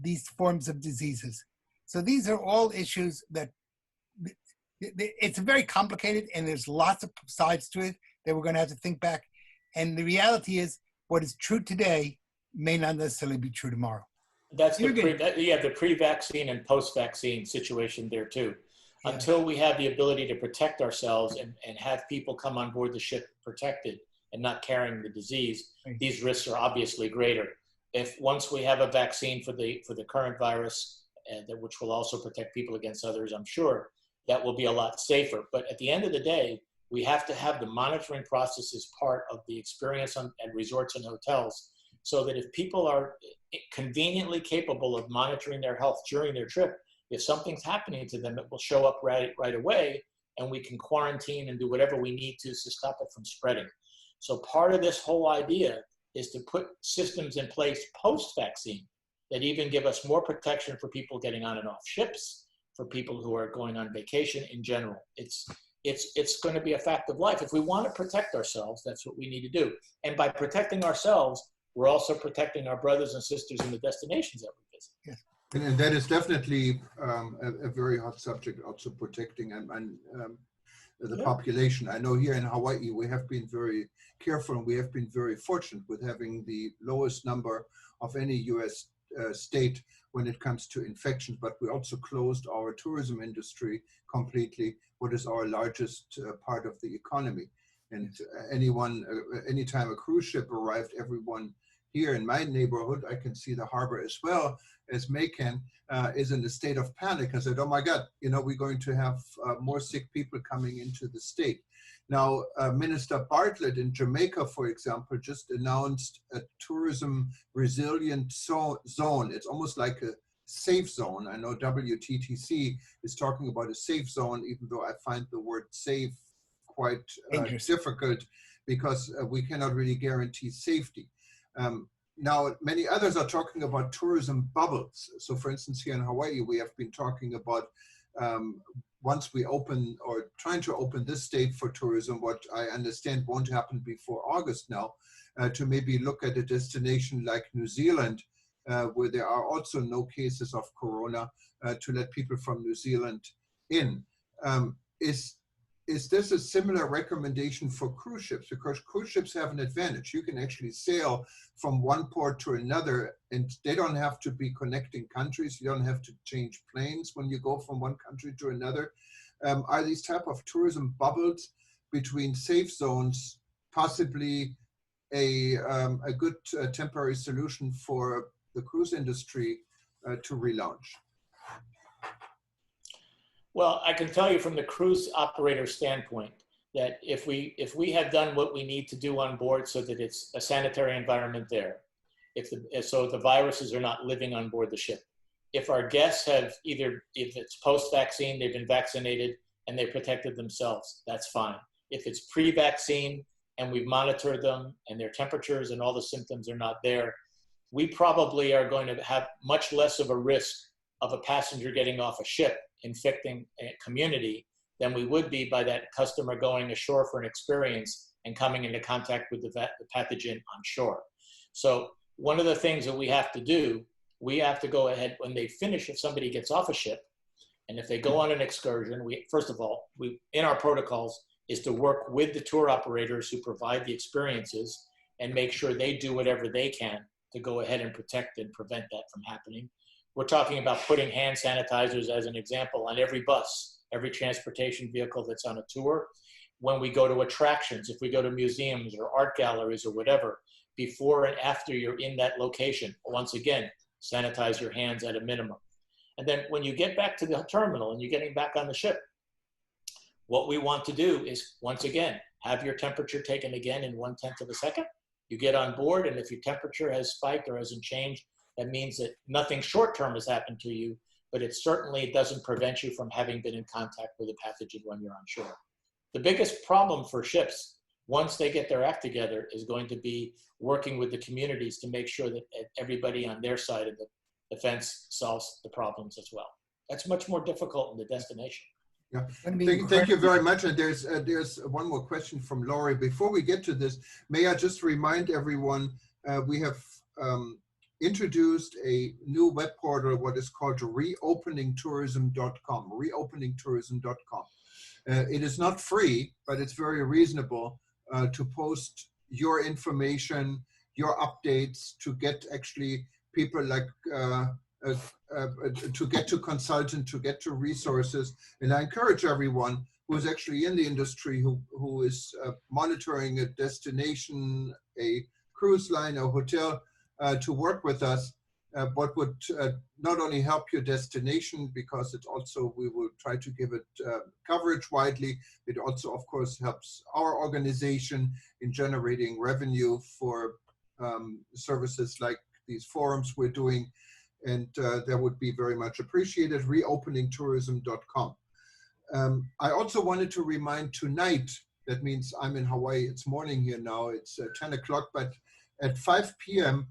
these forms of diseases? So these are all issues that it's very complicated, and there's lots of sides to it that we're going to have to think back. And the reality is, what is true today may not necessarily be true tomorrow.
That's you have the pre-vaccine and post-vaccine situation there too. Yeah. Until we have the ability to protect ourselves and have people come on board the ship protected and not carrying the disease, right, these risks are obviously greater. If once we have a vaccine for the current virus, which will also protect people against others, I'm sure that will be a lot safer. But at the end of the day, we have to have the monitoring process as part of the experience at resorts and hotels, so that if people are conveniently capable of monitoring their health during their trip, if something's happening to them, it will show up right away, and we can quarantine and do whatever we need to stop it from spreading. So part of this whole idea is to put systems in place post-vaccine that even give us more protection for people getting on and off ships, for people who are going on vacation in general. It's going to be a fact of life. If we want to protect ourselves, that's what we need to do. And by protecting ourselves, we're also protecting our brothers and sisters in the destinations that we visit.
Yeah. And that is definitely a very hot subject, also protecting the population. I know here in Hawaii, we have been very careful, and we have been very fortunate with having the lowest number of any U.S. State when it comes to infections, but we also closed our tourism industry completely, what is our largest part of the economy. And anytime a cruise ship arrived, everyone here in my neighborhood, I can see the harbor as well as Macon, is in a state of panic. I said, oh my God, we're going to have more sick people coming into the state. Now, Minister Bartlett in Jamaica, for example, just announced a tourism resilient zone. It's almost like a safe zone. I know WTTC is talking about a safe zone, even though I find the word safe quite difficult, because we cannot really guarantee safety. Now, many others are talking about tourism bubbles. So for instance, here in Hawaii, we have been talking about once we open, or trying to open this state for tourism, what I understand won't happen before August now, to maybe look at a destination like New Zealand, where there are also no cases of corona, to let people from New Zealand in. Is this a similar recommendation for cruise ships? Because cruise ships have an advantage. You can actually sail from one port to another, and they don't have to be connecting countries. You don't have to change planes when you go from one country to another. Are these type of tourism bubbles between safe zones possibly a good temporary solution for the cruise industry to relaunch?
Well, I can tell you from the cruise operator standpoint that if we have done what we need to do on board so that it's a sanitary environment there, so the viruses are not living on board the ship, if our guests have if it's post-vaccine, they've been vaccinated and they protected themselves, that's fine. If it's pre-vaccine and we've monitored them and their temperatures and all the symptoms are not there, we probably are going to have much less of a risk of a passenger getting off a ship infecting a community than we would be by that customer going ashore for an experience and coming into contact with the pathogen on shore. So one of the things that we have to do, we have to go ahead when they finish, if somebody gets off a ship, and if they go on an excursion, first of all, in our protocols is to work with the tour operators who provide the experiences and make sure they do whatever they can to go ahead and protect and prevent that from happening. We're talking about putting hand sanitizers, as an example, on every bus, every transportation vehicle that's on a tour. When we go to attractions, if we go to museums or art galleries or whatever, before and after you're in that location, once again, sanitize your hands at a minimum. And then when you get back to the terminal and you're getting back on the ship, what we want to do is, once again, have your temperature taken again in 1/10 of a second You get on board, and if your temperature has spiked or hasn't changed, that means that nothing short-term has happened to you, but it certainly doesn't prevent you from having been in contact with a pathogen when you're on shore. The biggest problem for ships, once they get their act together, is going to be working with the communities to make sure that everybody on their side of the fence solves the problems as well. That's much more difficult in the destination.
Yeah, thank you very much. And there's one more question from Laurie. Before we get to this, may I just remind everyone, we have introduced a new web portal, what is called reopeningtourism.com, reopeningtourism.com. It is not free, but it's very reasonable to post your information, your updates, to get actually people like to get to consultant, to get to resources. And I encourage everyone who is actually in the industry, who is monitoring a destination, a cruise line, a hotel, to work with us. What would not only help your destination, because it also, we will try to give it coverage widely. It also, of course, helps our organization in generating revenue for services like these forums we're doing. And that would be very much appreciated. Reopeningtourism.com. I also wanted to remind tonight, that means I'm in Hawaii, it's morning here now, it's 10 o'clock, but at 5 p.m.,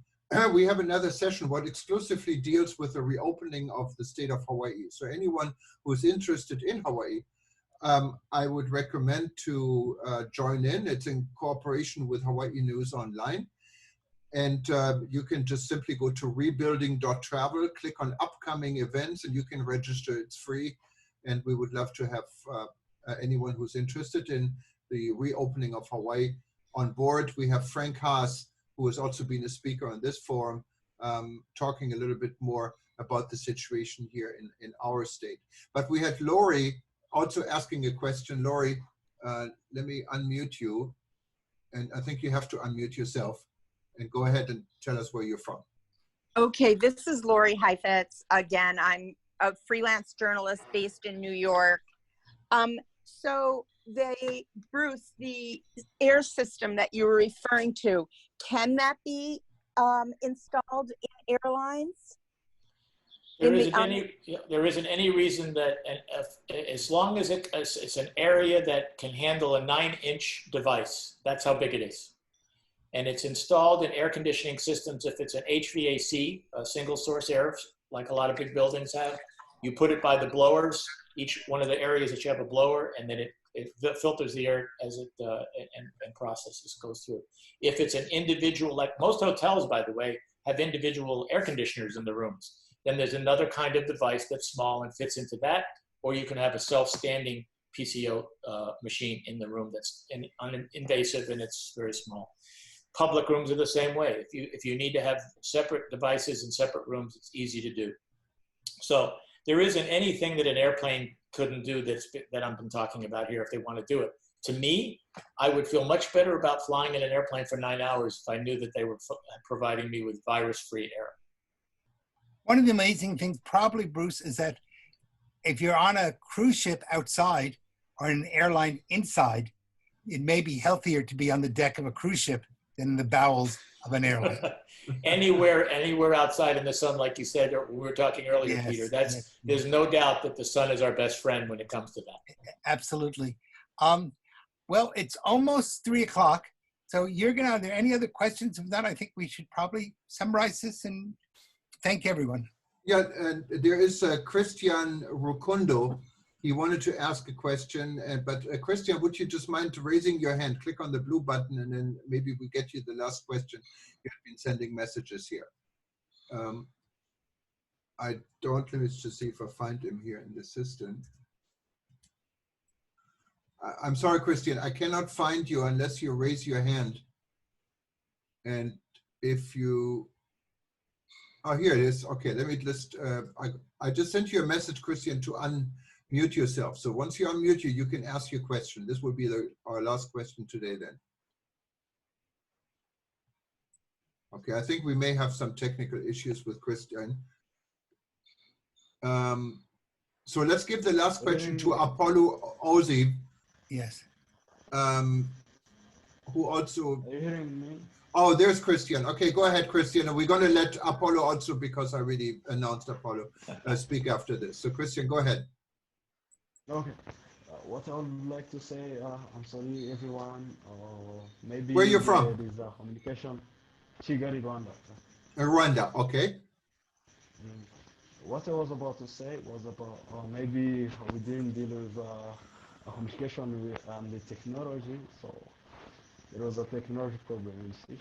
we have another session what exclusively deals with the reopening of the state of Hawaii. So anyone who's interested in Hawaii, I would recommend to join in. It's in cooperation with Hawaii News Online. And you can just simply go to rebuilding.travel, click on upcoming events, and you can register. It's free. And we would love to have anyone who's interested in the reopening of Hawaii on board. We have Frank Haas, who has also been a speaker on this forum, talking a little bit more about the situation here in our state. But we had Lori also asking a question. Lori, let me unmute you. And I think you have to unmute yourself. And go ahead and tell us where you're from.
Okay, this is Lori Heifetz. Again, I'm a freelance journalist based in New York. So Bruce, the air system that you were referring to, can that be installed in airlines?
There isn't any reason that, as long as it's an area that can handle a 9-inch device, that's how big it is. And it's installed in air conditioning systems. If it's an HVAC, a single source air, like a lot of big buildings have, you put it by the blowers, each one of the areas that you have a blower, and then it filters the air as it and processes, goes through. If it's an individual, like most hotels, by the way, have individual air conditioners in the rooms, then there's another kind of device that's small and fits into that, or you can have a self-standing PCO machine in the room that's invasive and it's very small. Public rooms are the same way. If you need to have separate devices in separate rooms, it's easy to do. So there isn't anything that an airplane couldn't do that I've been talking about here if they want to do it. To me, I would feel much better about flying in an airplane for 9 hours if I knew that they were providing me with virus-free air.
One of the amazing things probably, Bruce, is that if you're on a cruise ship outside or an airline inside, it may be healthier to be on the deck of a cruise ship than in the bowels of an airline.
anywhere outside in the sun, like you said, we were talking earlier,
yes,
Peter.
Yes.
There's no doubt that the sun is our best friend when it comes to that.
Absolutely. Well, it's almost 3 o'clock. So are there any other questions? If not, I think we should probably summarize this and thank everyone.
Yeah, and there is Christian Rukundo. He wanted to ask a question, but Christian, would you just mind raising your hand? Click on the blue button, and then maybe we get you the last question. You've been sending messages here. Let me just see if I find him here in the system. I'm sorry, Christian, I cannot find you unless you raise your hand. And if you, oh, here it is. Okay, let me just, I just sent you a message, Christian, to unmute yourself. So once you unmute you can ask your question. This will be our last question today then. Okay, I think we may have some technical issues with Christian. So let's give the last question to Apollo Ozzy.
Yes.
Who also,
are you hearing me?
Oh, there's Christian. Okay, go ahead, Christian. And we're going to let Apollo also, because I already announced Apollo, speak after this. So Christian, go ahead.
Okay. What I would like to say, I'm sorry everyone, maybe
Where are you from?
there is a communication. Kigali, Rwanda.
Rwanda, okay.
What I was about to say was about maybe we didn't deal with a communication with the technology, so there was a technology problem, you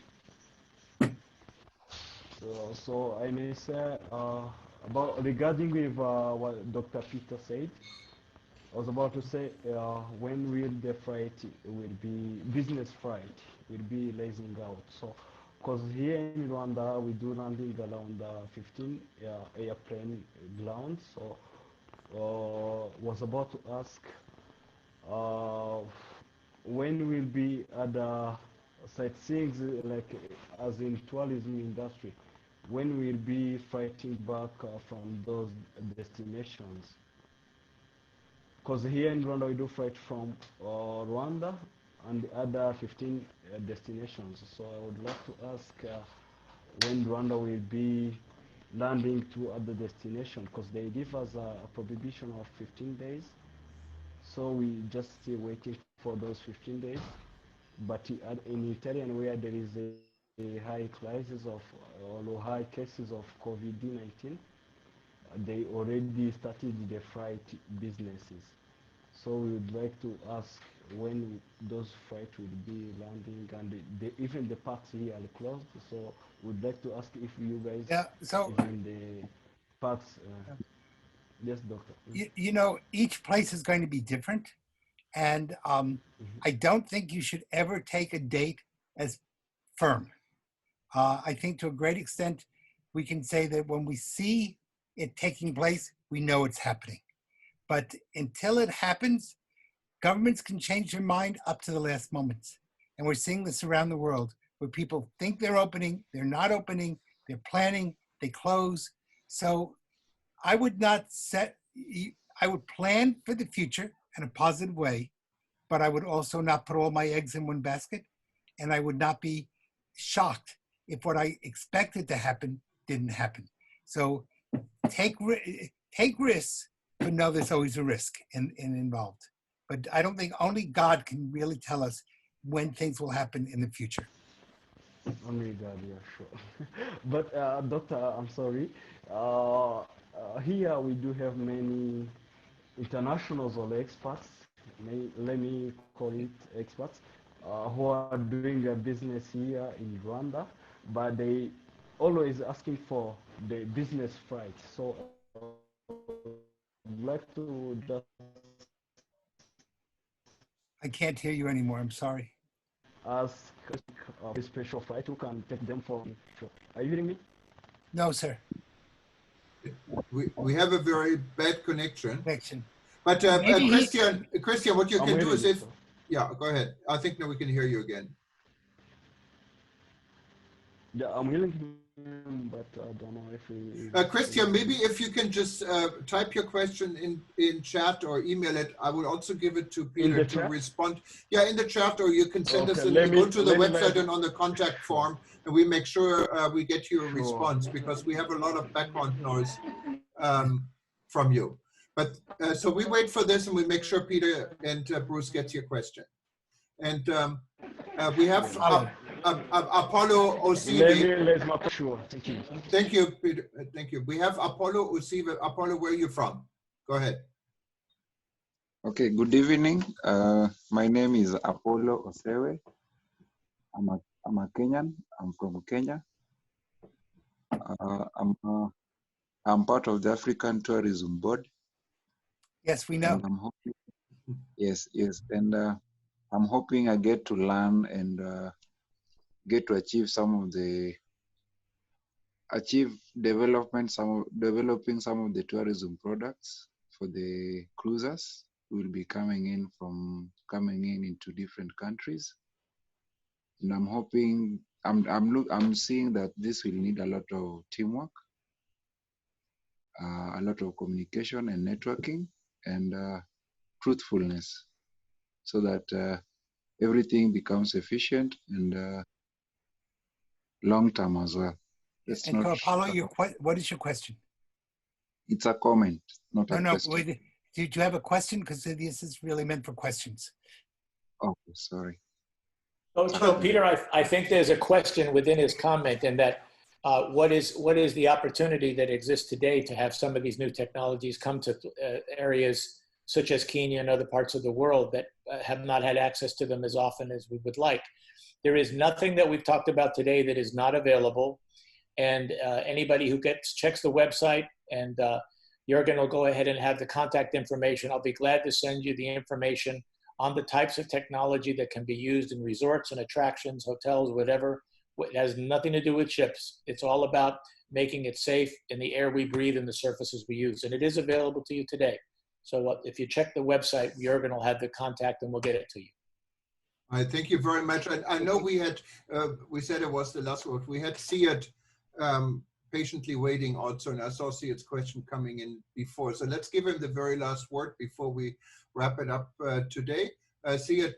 see. So I may say about regarding with what Dr. Peter said. I was about to say when will the flight will be business flight will be lasing out. So because here in Rwanda we do landing around 15 airplane ground. So was about to ask when will be other sightseeing like as in tourism industry, when will be fighting back from those destinations. Because here in Rwanda we do flight from Rwanda and the other 15 destinations. So I would like to ask when Rwanda will be landing to other destinations, because they give us a prohibition of 15 days. So we just still waiting for those 15 days. But in Italian, where there is a high crisis of or high cases of COVID-19, they already started the flight businesses. So we would like to ask when those flights will be landing, and even the parks here are closed. So we'd like to ask if you guys, even the parks, yes, doctor.
You know, each place is going to be different. And I don't think you should ever take a date as firm. I think to a great extent, we can say that when we see it taking place, we know it's happening. But until it happens, governments can change their mind up to the last moments. And we're seeing this around the world where people think they're opening, they're not opening, they're planning, they close. So I would not I would plan for the future in a positive way, but I would also not put all my eggs in one basket. And I would not be shocked if what I expected to happen didn't happen. So take risks, but know there's always a risk involved. But I don't think only God can really tell us when things will happen in the future.
Only God, yeah, sure. But doctor, I'm sorry. Here we do have many internationals or experts, let me call it experts, who are doing a business here in Rwanda, but they always asking for the business flight. So I'd like to just...
I can't hear you anymore, I'm sorry.
Ask a special flight who can take them for... Are you hearing me?
No, sir.
We have a very bad connection. But Christian, what you can do is yeah, go ahead. I think now we can hear you again.
Yeah, I'm hearing him, but I don't know if he...
Christian, maybe if you can just type your question in chat or email it, I will also give it to Peter to respond. Yeah, in the chat, or you can send us go to the website and on the contact form, and we make sure we get you a response, because we have a lot of background noise from you. But so we wait for this and we make sure Peter and Bruce gets your question. And we have Apollo Osive.
Sure, thank you.
Thank you, Peter. Thank you. We have Apollo Osive. Apollo, where are you from? Go ahead.
Okay, good evening. My name is Apollo Osewe. I'm a Kenyan. I'm from Kenya. I'm part of the African Tourism Board.
Yes, we know.
I'm hoping, yes, and I'm hoping I get to learn and get to achieve developing some of the tourism products for the cruisers who will be coming in into different countries. And I'm hoping, I'm seeing that this will need a lot of teamwork, a lot of communication and networking, and truthfulness, so that everything becomes efficient and long term as well. It's
And
not.
so, Apollo, what is your question?
It's a comment, not a
No,
question.
wait, do you have a question? Because this is really meant for questions.
Oh, sorry.
So Peter, I think there's a question within his comment, in that what is the opportunity that exists today to have some of these new technologies come to areas such as Kenya and other parts of the world that have not had access to them as often as we would like. There is nothing that we've talked about today that is not available. And anybody who checks the website, and Jürgen will go ahead and have the contact information. I'll be glad to send you the information on the types of technology that can be used in resorts and attractions, hotels, whatever. It has nothing to do with ships. It's all about making it safe in the air we breathe and the surfaces we use. And it is available to you today. So if you check the website, Jürgen will have the contact and we'll get it to you.
I thank you very much. I know we had, we said it was the last word. We had Siad patiently waiting also, and I saw Siad's question coming in before. So let's give him the very last word before we wrap it up today. Siad,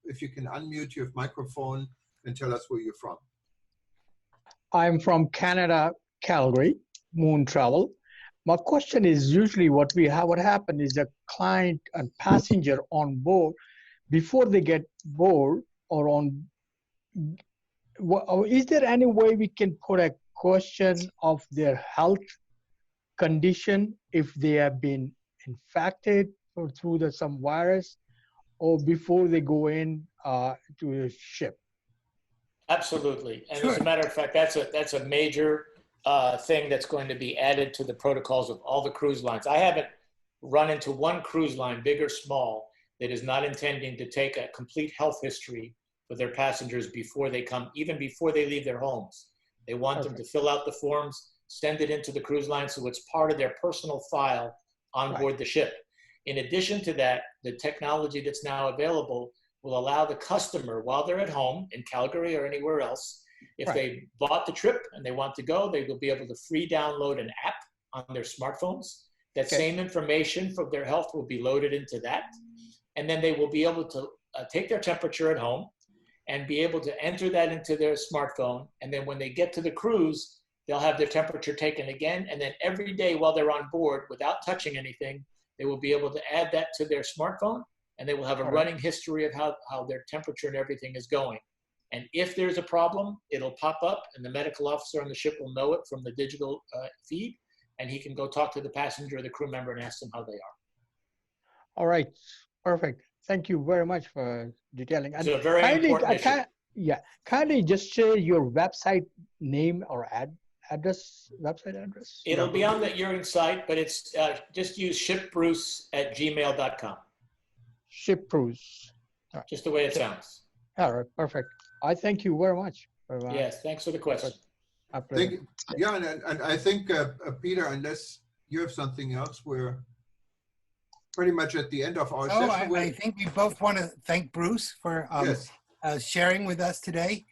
if you can unmute your microphone and tell us where you're from.
I'm from Canada, Calgary, Moon Travel. My question is, usually what happens is a client and passenger on board, before they get board or on, is there any way we can put a question of their health condition if they have been infected or through some virus, or before they go in to a ship?
Absolutely. And
Sure.
as a matter of fact, that's a major thing that's going to be added to the protocols of all the cruise lines. I haven't run into one cruise line, big or small, that is not intending to take a complete health history for their passengers before they come, even before they leave their homes. They want them to fill out the forms, send it into the cruise line, so it's part of their personal file on board the ship. In addition to that, the technology that's now available will allow the customer, while they're at home in Calgary or anywhere else, if they bought the trip and they want to go, they will be able to free download an app on their smartphones. That same information for their health will be loaded into that. And then they will be able to take their temperature at home and be able to enter that into their smartphone. And then when they get to the cruise, they'll have their temperature taken again. And then every day while they're on board, without touching anything, they will be able to add that to their smartphone, and they will have a running history of how their temperature and everything is going. And if there's a problem, it'll pop up, and the medical officer on the ship will know it from the digital feed, and he can go talk to the passenger or the crew member and ask them how they are.
All right, perfect. Thank you very much for detailing.
It's a very important issue.
Kindly just share your website name or address, website address.
It'll be on the Jürgen site, but it's just use shipbruce@gmail.com.
Shipbruce.
Right. Just the way it sounds.
All right, perfect. I thank you very much.
Yes, thanks for the question.
Thank you. Yeah, and I think, Peter, unless you have something else, we're pretty much at the end of our session.
I think we both want to thank Bruce for sharing with us today.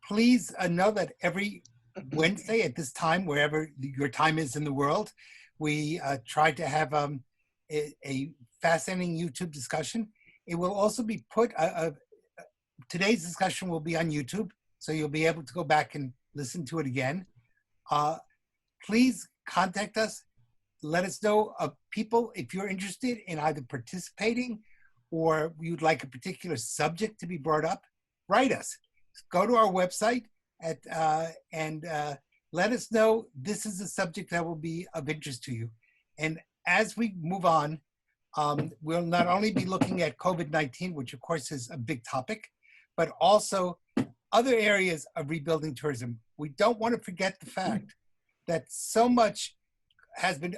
Please know that every Wednesday at this time, wherever your time is in the world, we try to have a fascinating YouTube discussion. It will also be put, today's discussion will be on YouTube, so you'll be able to go back and listen to it again. Please contact us. Let us know people, if you're interested in either participating or you'd like a particular subject to be brought up, write us. Go to our website and let us know this is a subject that will be of interest to you. And as we move on, we'll not only be looking at COVID-19, which of course is a big topic, but also other areas of rebuilding tourism. We don't want to forget the fact that so much has been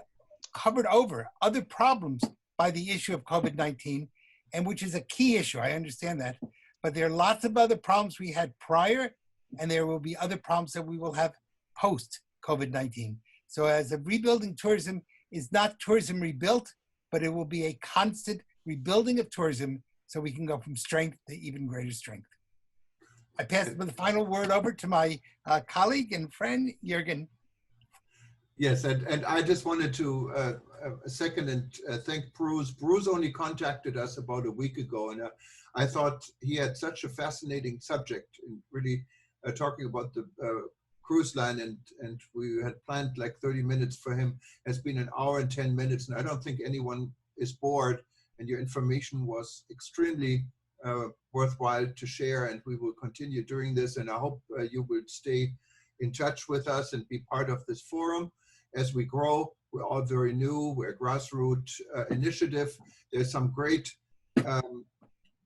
covered over other problems by the issue of COVID-19, and which is a key issue. I understand that. But there are lots of other problems we had prior, and there will be other problems that we will have post-COVID-19. So as a rebuilding tourism is not tourism rebuilt, but it will be a constant rebuilding of tourism so we can go from strength to even greater strength. I pass the final word over to my colleague and friend, Jürgen.
Yes, and I just wanted to second and thank Bruce. Bruce only contacted us about a week ago, and I thought he had such a fascinating subject and really talking about the cruise line, and we had planned like 30 minutes for him. Has been an hour and 10 minutes, and I don't think anyone is bored, and your information was extremely worthwhile to share, and we will continue doing this, and I hope you will stay in touch with us and be part of this forum as we grow. We're all very new. We're a grassroots initiative. There's some great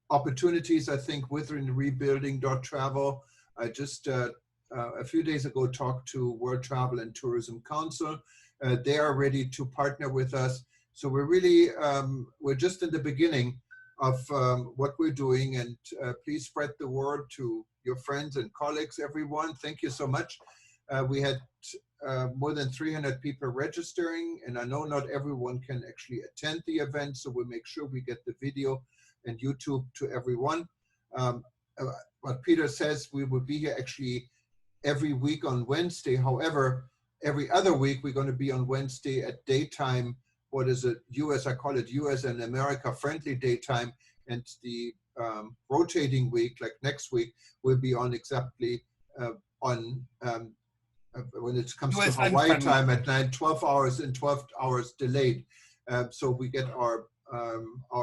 opportunities, I think, within rebuilding.travel. I just a few days ago talked to World Travel and Tourism Council. They are ready to partner with us. So we're really, we're just in the beginning of what we're doing, and please spread the word to your friends and colleagues, everyone. Thank you so much. We had more than 300 people registering, and I know not everyone can actually attend the event, so we'll make sure we get the video and YouTube to everyone. What Peter says, we will be here actually every week on Wednesday. However, every other week we're going to be on Wednesday at daytime. What is it? I call it US and America friendly daytime, and the rotating week, like next week, will be on exactly on when it comes to Hawaii time at 9, 12 hours and 12 hours delayed. So we get our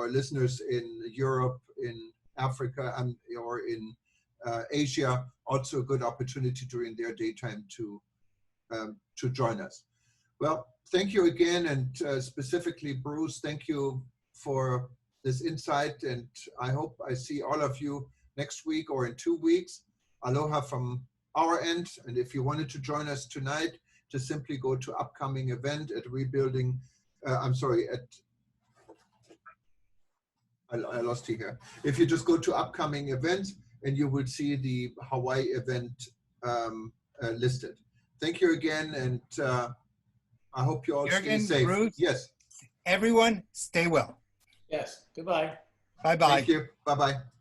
listeners in Europe, in Africa, or in Asia also a good opportunity during their daytime to join us. Well, thank you again, and specifically Bruce, thank you for this insight, and I hope I see all of you next week or in 2 weeks. Aloha from our end, and if you wanted to join us tonight, just simply go to upcoming event at rebuilding, I lost you here. If you just go to upcoming events, and you will see the Hawaii event listed. Thank you again, and I hope you all stay safe.
Bruce,
yes.
Everyone, stay well.
Yes. Goodbye.
Bye-bye.
Thank you. Bye-bye.